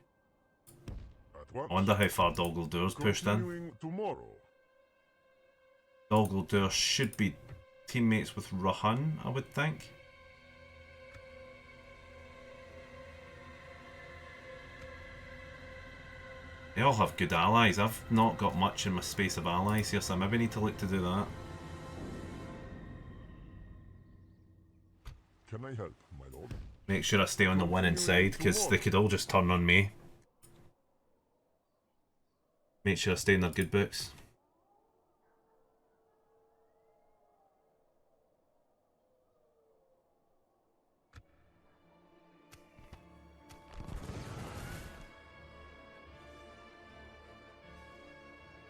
At once. I wonder how far Dol pushed in. Continuing tomorrow. Dol should be teammates with Rohan, I would think. They all have good allies. I've not got much in my space of allies here, so I maybe need to look to do that. Can I help, my lord? Make sure I stay on the winning side, because they could all just turn on me. Make sure I stay in their good books.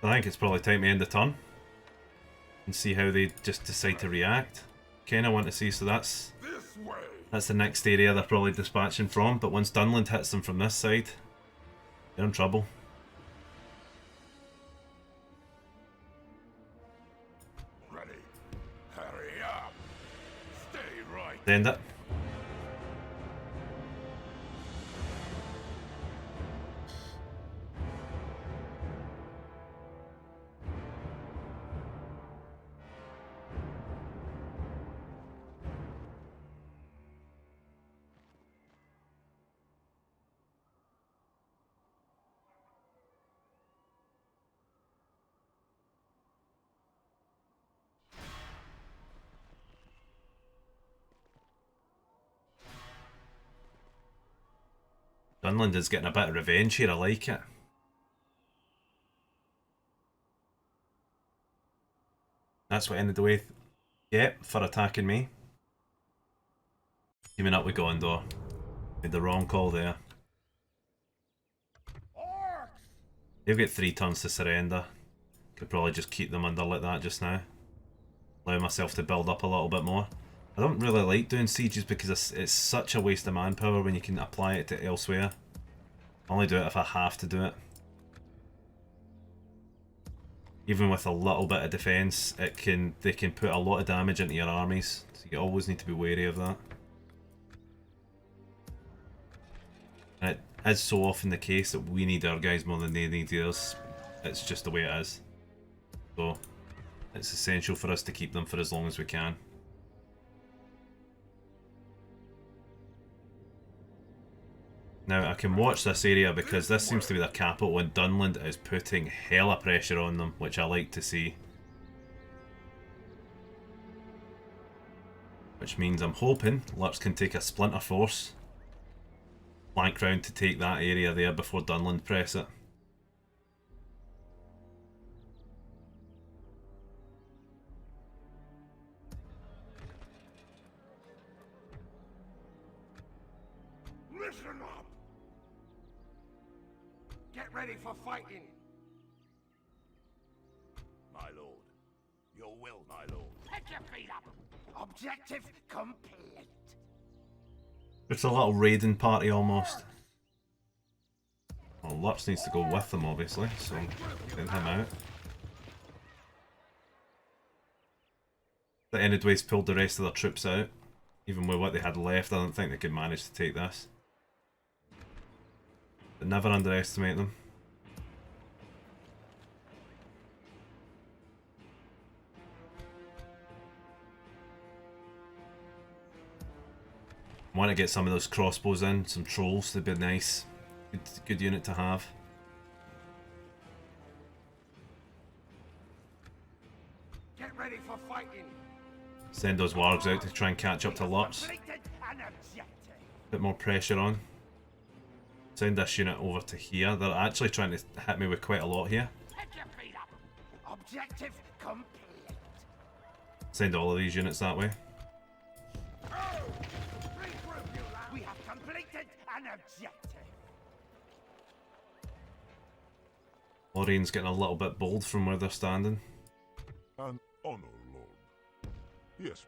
I think it's probably time to end the turn and see how they just decide to react. Kinda want to see, so that's the next area they're probably dispatching from, but once Dunland hits them from this side, they're in trouble. Ready. Hurry up. Stay right. End it. Dunland is getting a bit of revenge here, I like it. That's what ended the way, yep, for attacking me. Teaming up with Gondor. Made the wrong call there. Orcs! They've got 3 turns to surrender. Could probably just keep them under like that just now. Allow myself to build up a little bit more. I don't really like doing sieges because it's such a waste of manpower when you can apply it to elsewhere. I only do it if I have to do it. Even with a little bit of defense, they can put a lot of damage into your armies, so you always need to be wary of that. And it is so often the case that we need our guys more than they need theirs. It's just the way it is. So it's essential for us to keep them for as long as we can. Now I can watch this area because this seems to be their capital and Dunland is putting hella pressure on them, which I like to see. Which means I'm hoping Lurks can take a splinter force, flank round to take that area there before Dunland press it. Listen up! Get ready for fighting! My lord. Your will, my lord. Pick your feet up! Objective complete! It's a little raiding party almost. Well, Lurks needs to go with them obviously, so get him out. The Enedways pulled the rest of their troops out. Even with what they had left, I don't think they could manage to take this. But never underestimate them. I want to get some of those crossbows in, some trolls, they'd be nice. Good unit to have. Get ready for fighting! Send those wargs out to try and catch up to Lurks. Completed an objective! Bit more pressure on. Send this unit over to here. They're actually trying to hit me with quite a lot here. Pick your feet up! Objective complete! Send all of these units that way. Regroup, you lad! We have completed an objective! Lorraine's getting a little bit bold from where they're standing. An honor, Lord. Yes.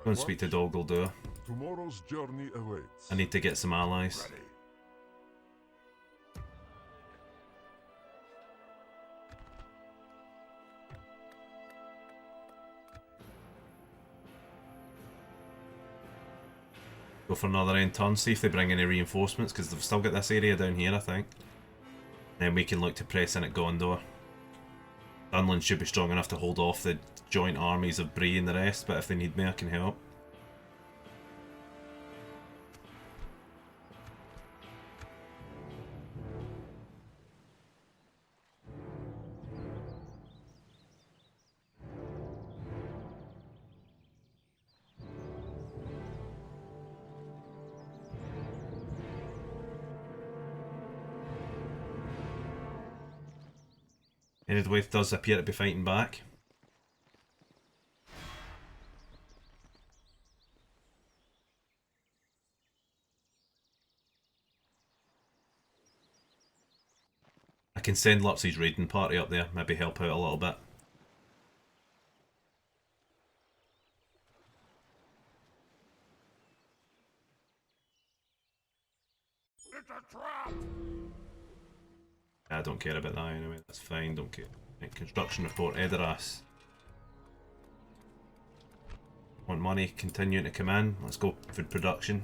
Go and speak to Doguldur. Tomorrow's journey awaits. I need to get some allies. Ready. Go for another end turn, see if they bring any reinforcements, because they've still got this area down here, I think. Then we can look to press in at Gondor. Dunland should be strong enough to hold off the joint armies of Bree and the rest, but if they need me, I can help. Enedwaith does appear to be fighting back. I can send Lurks' raiding party up there, maybe help out a little bit. It's a trap! I don't care about that anyway, that's fine, don't care. Right, construction report, Edoras. Want money continuing to come in, let's go food production.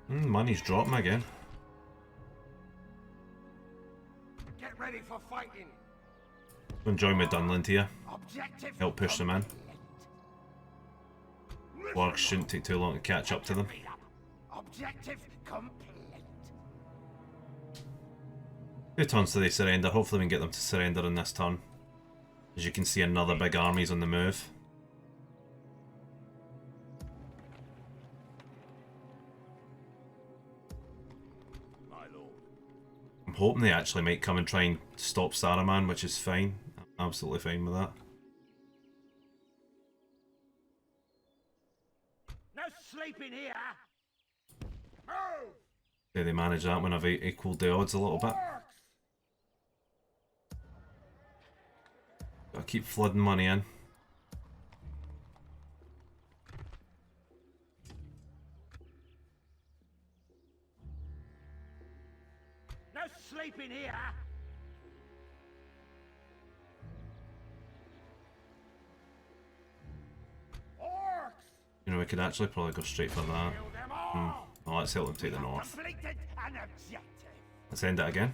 Money's dropping again. Get ready for fighting! Go and join with Dunland here, Objective help push them in. complete. Wargs shouldn't take too long to catch up to them. Feet up. Objective complete. 2 turns till they surrender, hopefully we can get them to surrender in this turn. As you can see, another big army's on the move. My lord. I'm hoping they actually might come and try and stop Saruman, which is fine. I'm absolutely fine with that. sleeping here. Move! Yeah, they manage that when I've equalled the odds a little bit. Orcs! Gotta keep flooding money in. No sleeping here. Orcs! You know, we could actually probably go straight for that. Kill them all. Oh, let's help them take the north. Completed an objective. Let's end it again.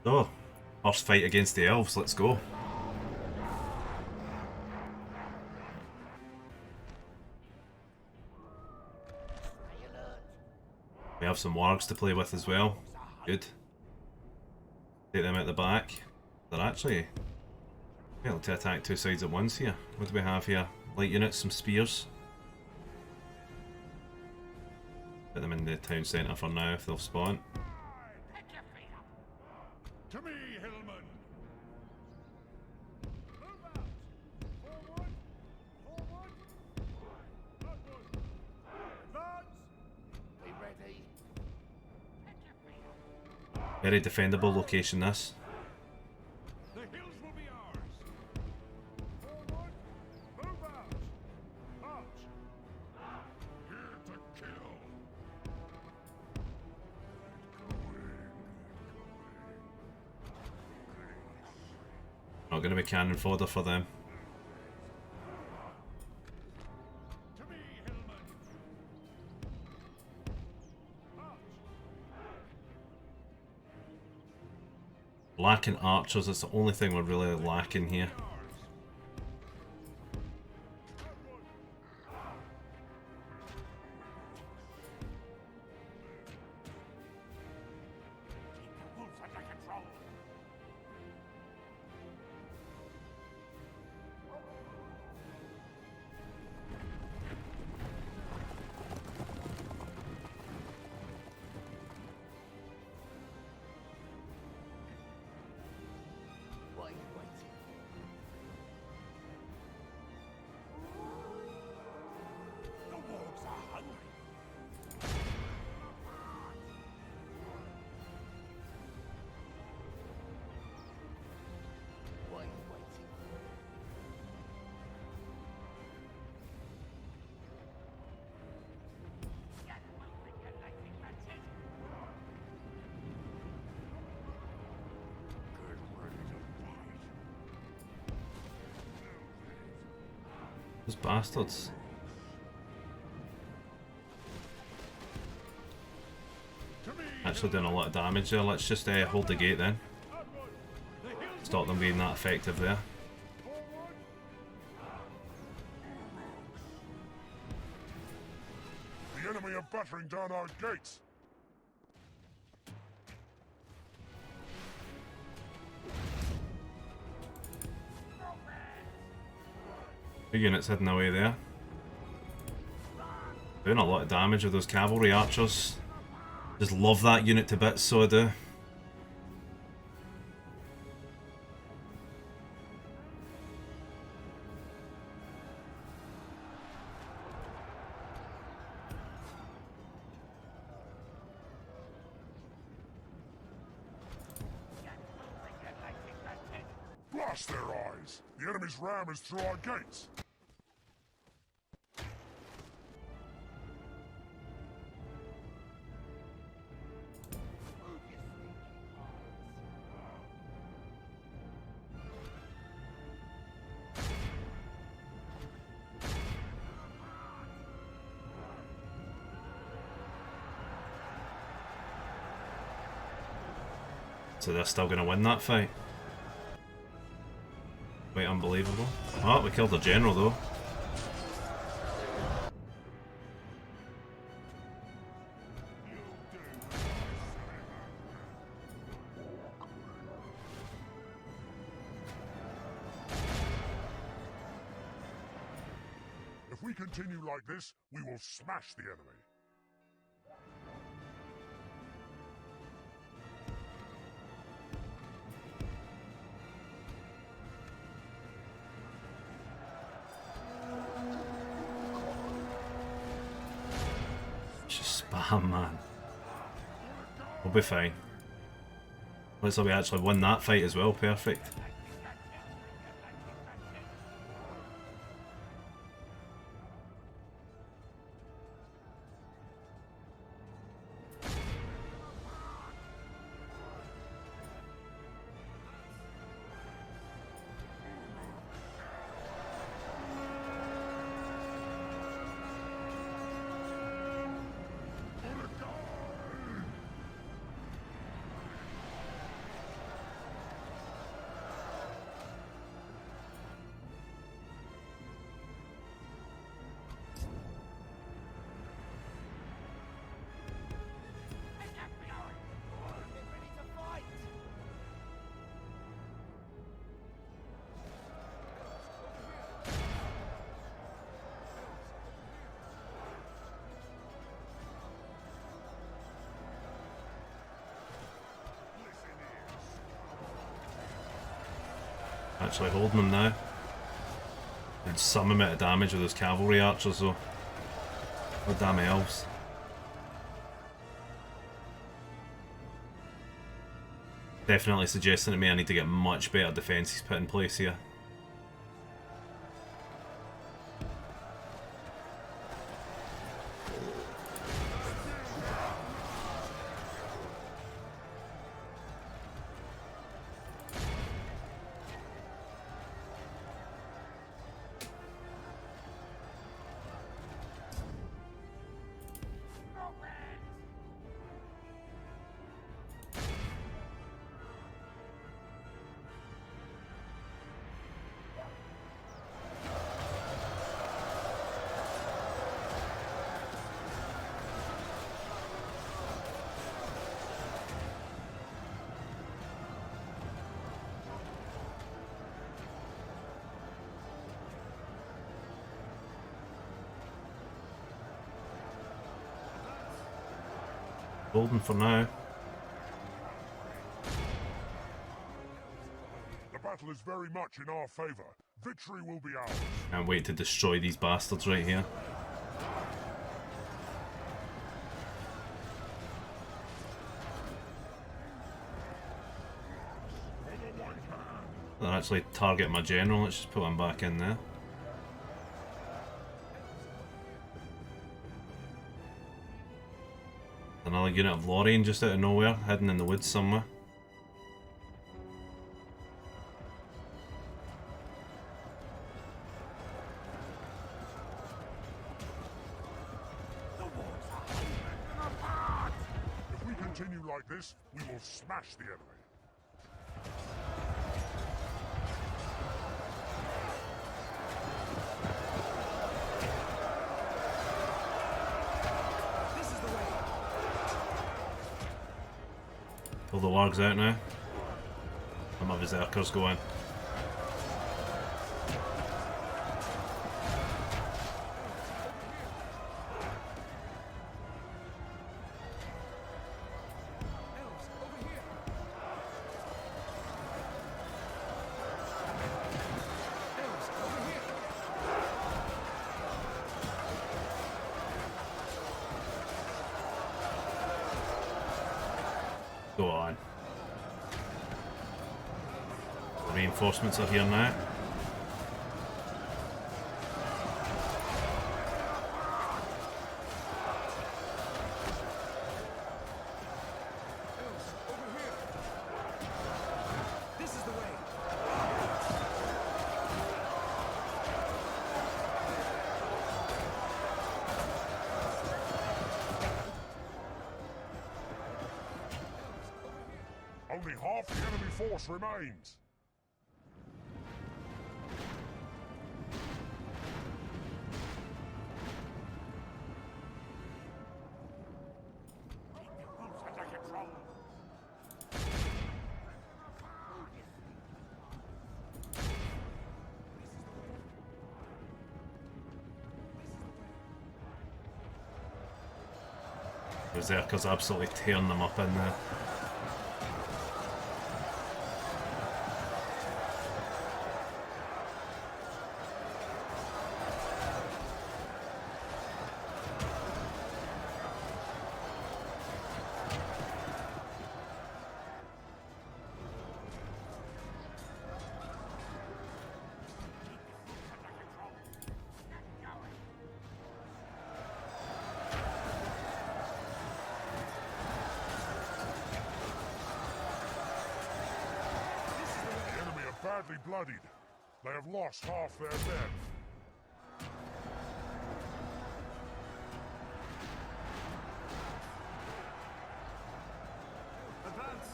Oh, first fight against the elves, let's go. We have some wargs to play with as well. Good. Take them out the back. They're actually able to attack two sides at once here. What do we have here? Light units, some spears. Put them in the town centre for now if they'll spawn. Pick your feet up. To me, Hillman! Move out. Forward. Forward. Onward. Advance. Be ready. Pick your feet up. Very defendable location this. The hills will be ours! Forward! Move out! March! Here to kill! Not going to be cannon fodder for them. To me, Hillman! March! Lacking archers, that's the only thing we're really lacking here. Keep the wolves under control. Wait. The wolves are hungry. Waiting. Get moving, you lightning wretches. Get ready to fight. Those bastards. Actually doing a lot of damage there. Let's just hold the gate then. Stop them being that effective there. The enemy are battering down our gates! Two units heading away there. Doing a lot of damage with those cavalry archers. Just love that unit to bits, so I do. Blast their eyes! The enemy's ram is through our gates! So they're still going to win that fight. Quite unbelievable. Oh, we killed the general though. If we continue like this, we will smash the enemy. Just spam, man. We'll be fine. Looks like we actually won that fight as well. Perfect. Actually holding them now. And some amount of damage with those cavalry archers though. What damn elves. Definitely suggesting to me I need to get much better defences put in place here. Golden for now. The battle is very much in our favor. Victory will be ours. Can't wait to destroy these bastards right here. They're actually targeting my general. Let's just put him back in there. Another unit of Lorraine just out of nowhere, hidden in the woods somewhere. If we continue like this, we will smash the enemy. Pull the wargs out now. And my berserkers go in. Go on. Reinforcements are here now. Only half the enemy force remains. Berserker's absolutely tearing them up in there. Badly bloodied. They have lost half their men. Advance!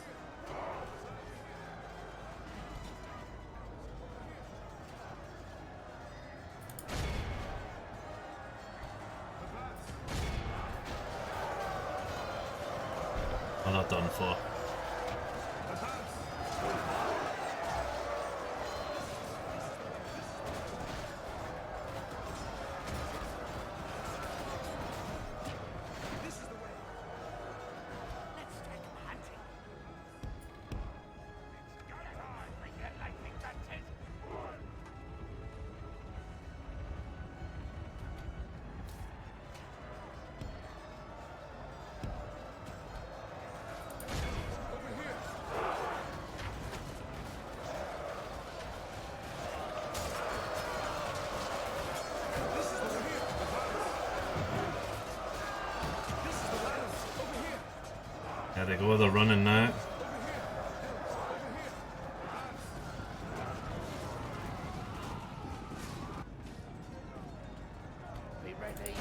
I'm not done for. There they go, they're running now. Be ready.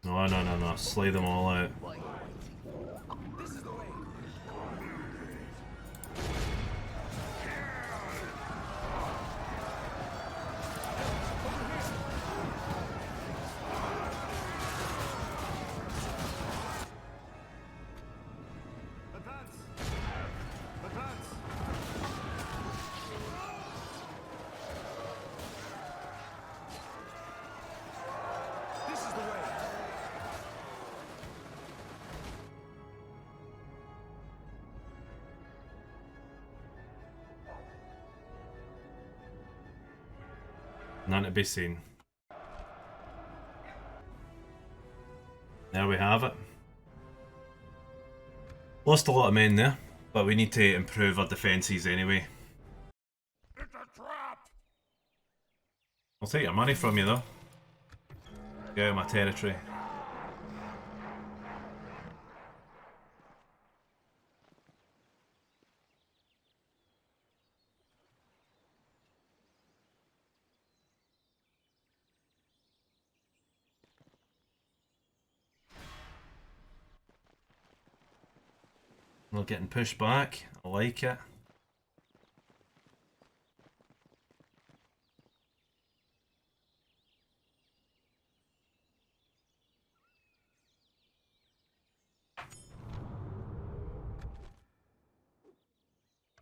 No, slay them all out. This is the way. Advance! Advance! This is the way. None to be seen. There we have it. Lost a lot of men there, but we need to improve our defences anyway. It's a trap! I'll take your money from you though. Get out of my territory. We're getting pushed back. I like it.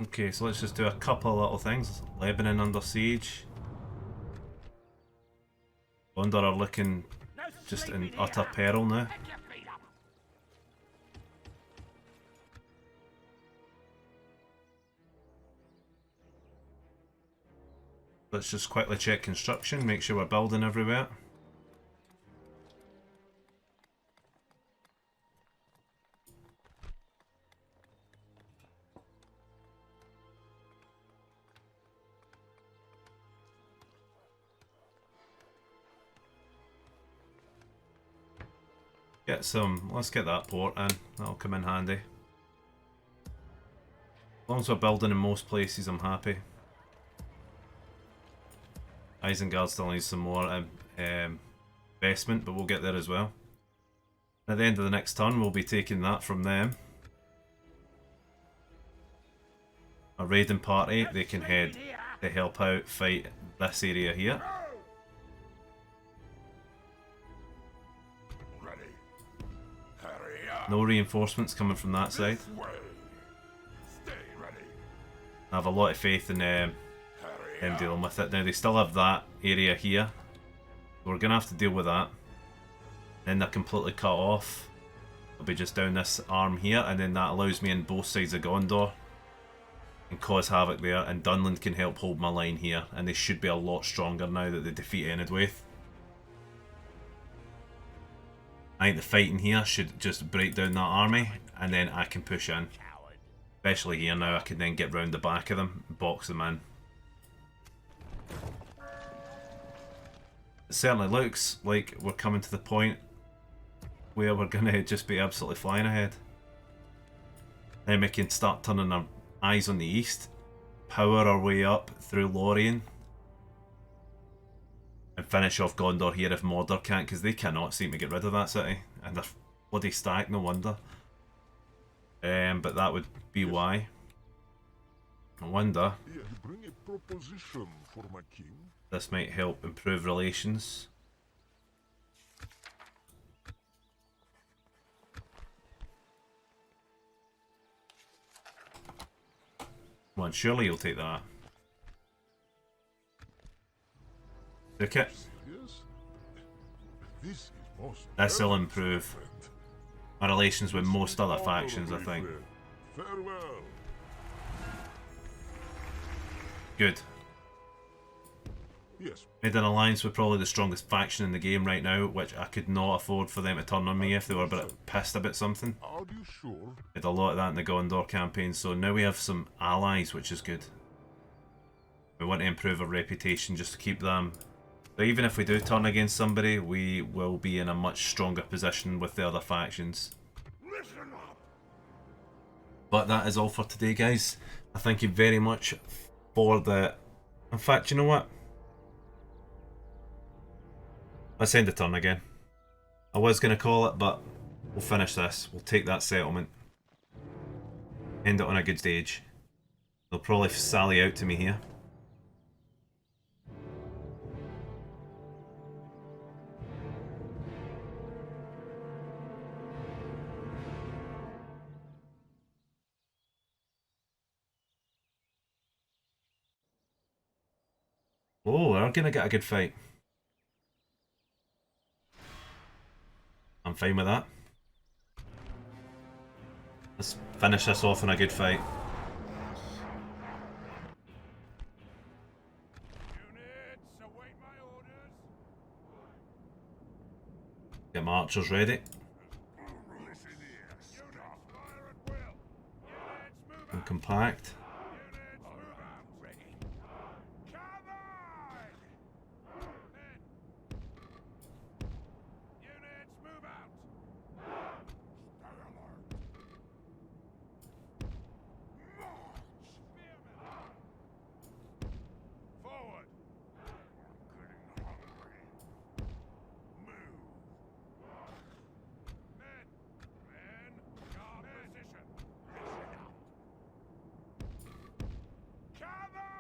Okay, so let's just do a couple of little things. Lebanon under siege. Gondor are looking just in utter peril now. Pick your feet up. Let's just quickly check construction, make sure we're building everywhere. Let's get that port in, that'll come in handy. As long as we're building in most places, I'm happy. Isengard still needs some more investment, but we'll get there as well. At the end of the next turn, we'll be taking that from them. A raiding party, they can head to help out fight this area here. Ready. Hurry up. No reinforcements coming from that side. This way. Stay ready. I have a lot of faith in them Hurry dealing with it. Now they still have that area here. We're going to have to deal with that. Then they're completely cut off. It'll be just down this arm here, and then that allows me in both sides of Gondor and cause havoc there, and Dunland can help hold my line here, and they should be a lot stronger now that they defeat Enidwaith. I think the fighting here should just break down that army, and then I can push in. Especially here now, I can then get round the back of them and box them in. It certainly looks like we're coming to the point where we're going to just be absolutely flying ahead. Then we can start turning our eyes on the east, power our way up through Lorien, and finish off Gondor here if Mordor can't, because they cannot seem to get rid of that city. And they're bloody stacked, no wonder. But that would be why. I wonder. You bring a proposition for my king? This might help improve relations. Come on, surely you'll take that. Took it. Yes. This is most This'll improve friend. my relations with most other factions, I think. Farewell. Good. Yes. Made an alliance with probably the strongest faction in the game right now, which I could not afford for them to turn on me if they were a bit pissed about something. Are you sure? Did a lot of that in the Gondor campaign, so now we have some allies, which is good. We want to improve our reputation just to keep them. So even if we do turn against somebody, we will be in a much stronger position with the other factions. Listen up. But that is all for today, guys. I thank you very much for the... In fact, you know what? Let's end the turn again. I was going to call it, but we'll finish this. We'll take that settlement. End it on a good stage. They'll probably sally out to me here. Oh, we're going to get a good fight. I'm fine with that. Let's finish this off in a good fight. Units, await my orders. Get my archers ready. Listen here. Stop. Fire at will. Units, move And out. compact. Units, move out. Ready. Come on! Men. Units, move out. Stay alert. March! Spearmen. Forward. I'm getting hungry. Move. Men. Men. Guard position. Listen up. Come on!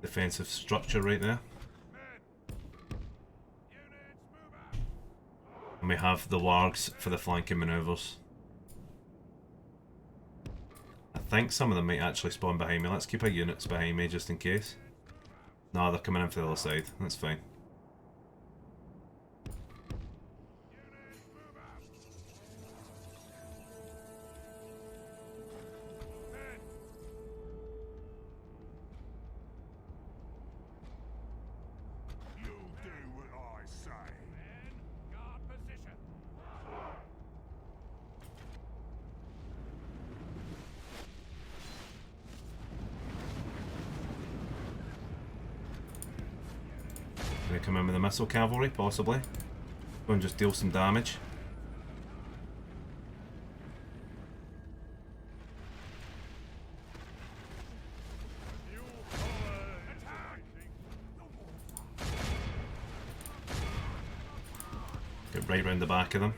Defensive structure right there. Men. Units, move out. And we have the wargs for the flanking manoeuvres. I think some of them might actually spawn behind me. Let's keep our units behind me just in case. No, they're coming in from the other side. That's fine. Units, move out. Men. You do what I say. Men, guard position. Gonna come in with the missile cavalry, possibly. Go and just deal some damage. You forward. Attack! Get right round the back of them.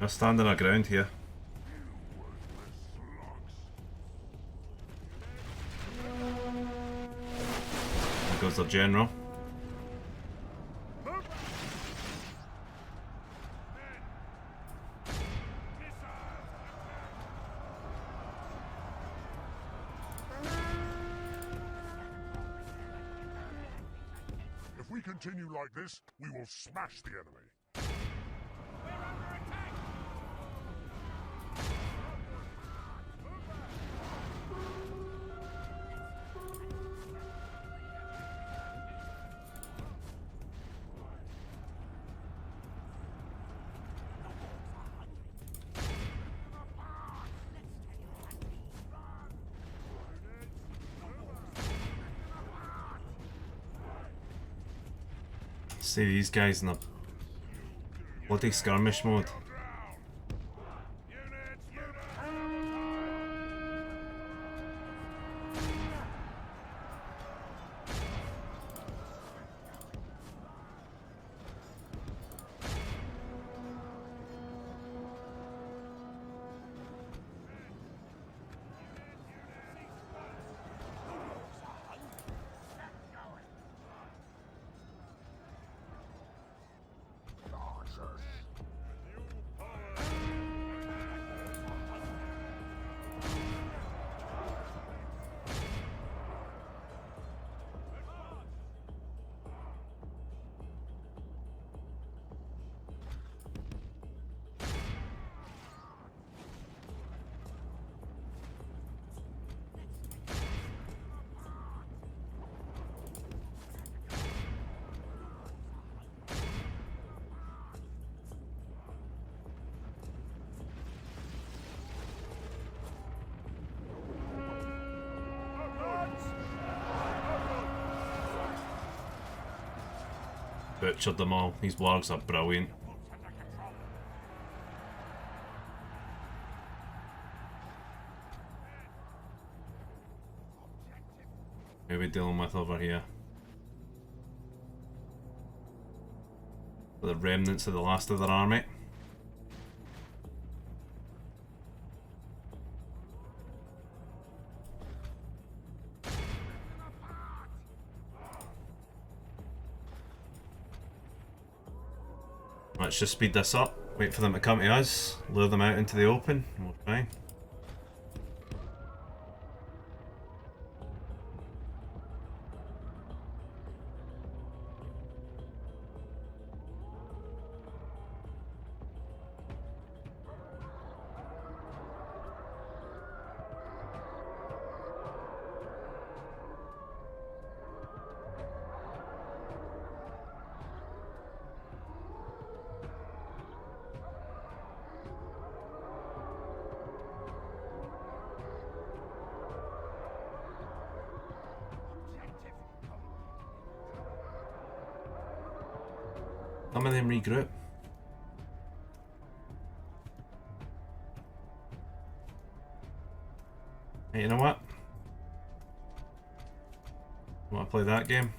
We're standing our ground here. There goes the general. If we continue like this, we will smash the enemy. See these guys in a bloody skirmish mode. Butchered them all. These wargs are brilliant. Who are we dealing with over here? The remnants of the last of their army. Let's just speed this up, wait for them to come to us, lure them out into the open, and we're fine. Some of them regroup. Hey, you know what? Want to play that game?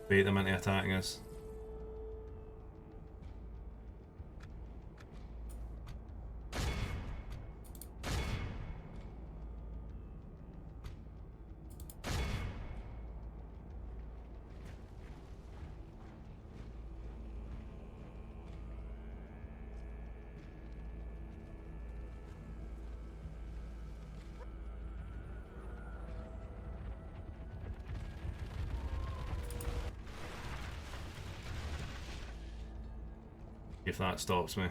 Bait them into attacking us. If that stops me.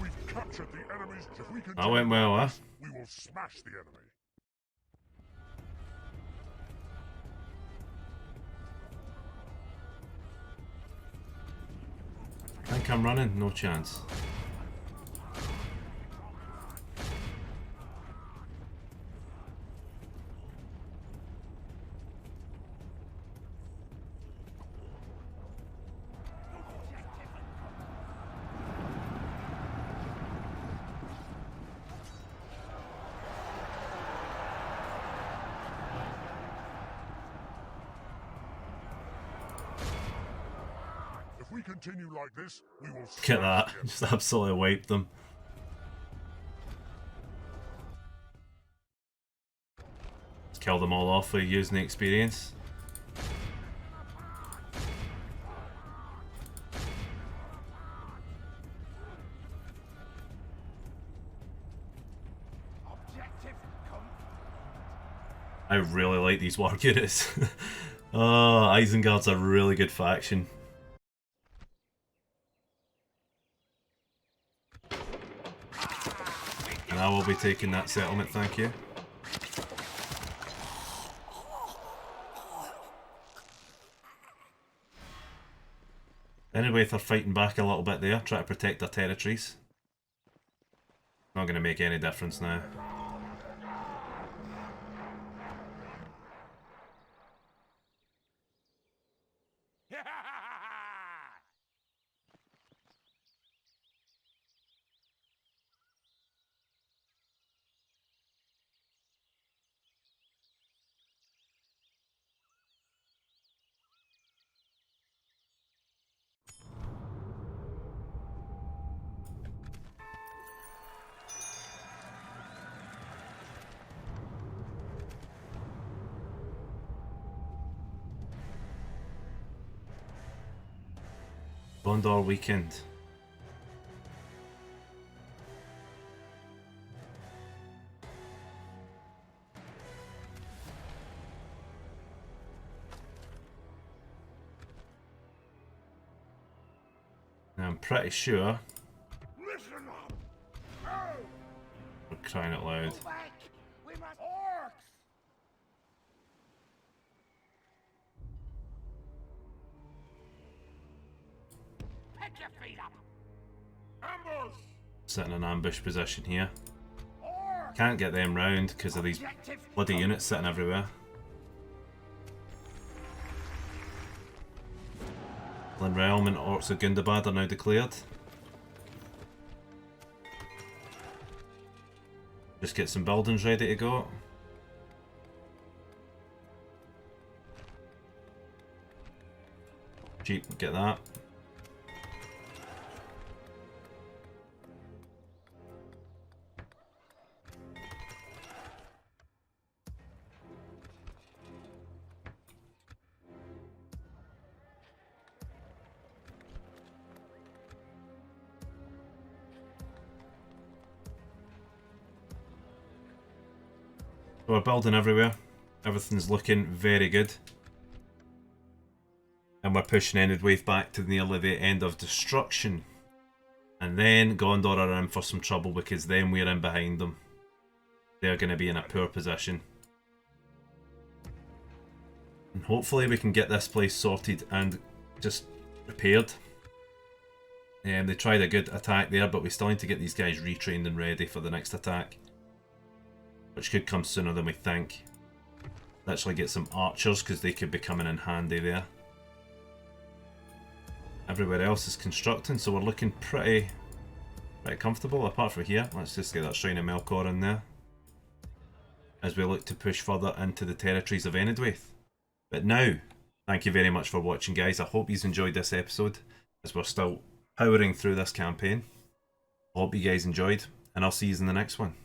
We've captured the enemy's. If we That went well, huh? we will smash the enemy. Think I'm running? No chance. continue like this, we will Look at that. Just absolutely wiped them. Let's kill them all off by using the experience. Objective I really like these war units. Oh, Isengard's a really good faction. And I will be taking that settlement, thank you. Anyway, they're fighting back a little bit there, trying to protect their territories. Not going to make any difference now. Gondor weekend. Now I'm pretty sure Listen up! Oh, we're crying out loud. go back! We must orcs! Pick your feet up! Ambush! Sit in an ambush position here. Orcs! Can't get them round because of these Objective bloody units sitting everywhere. Realm and Orcs of Gundabad are now declared. Just get some buildings ready to go. Cheap, get that. So we're building everywhere. Everything's looking very good. And we're pushing Enedwaith back to nearly the end of destruction. And then Gondor are in for some trouble because then we're in behind them. They're going to be in a poor position. And hopefully we can get this place sorted and just repaired. They tried a good attack there, but we still need to get these guys retrained and ready for the next attack. Which could come sooner than we think. Actually get some archers because they could be coming in handy there. Everywhere else is constructing, so we're looking pretty comfortable apart from here. Let's just get that Shrine of Melkor in there as we look to push further into the territories of Enedwaith. But now, thank you very much for watching, guys. I hope you've enjoyed this episode as we're still powering through this campaign. I hope you guys enjoyed, and I'll see you in the next one.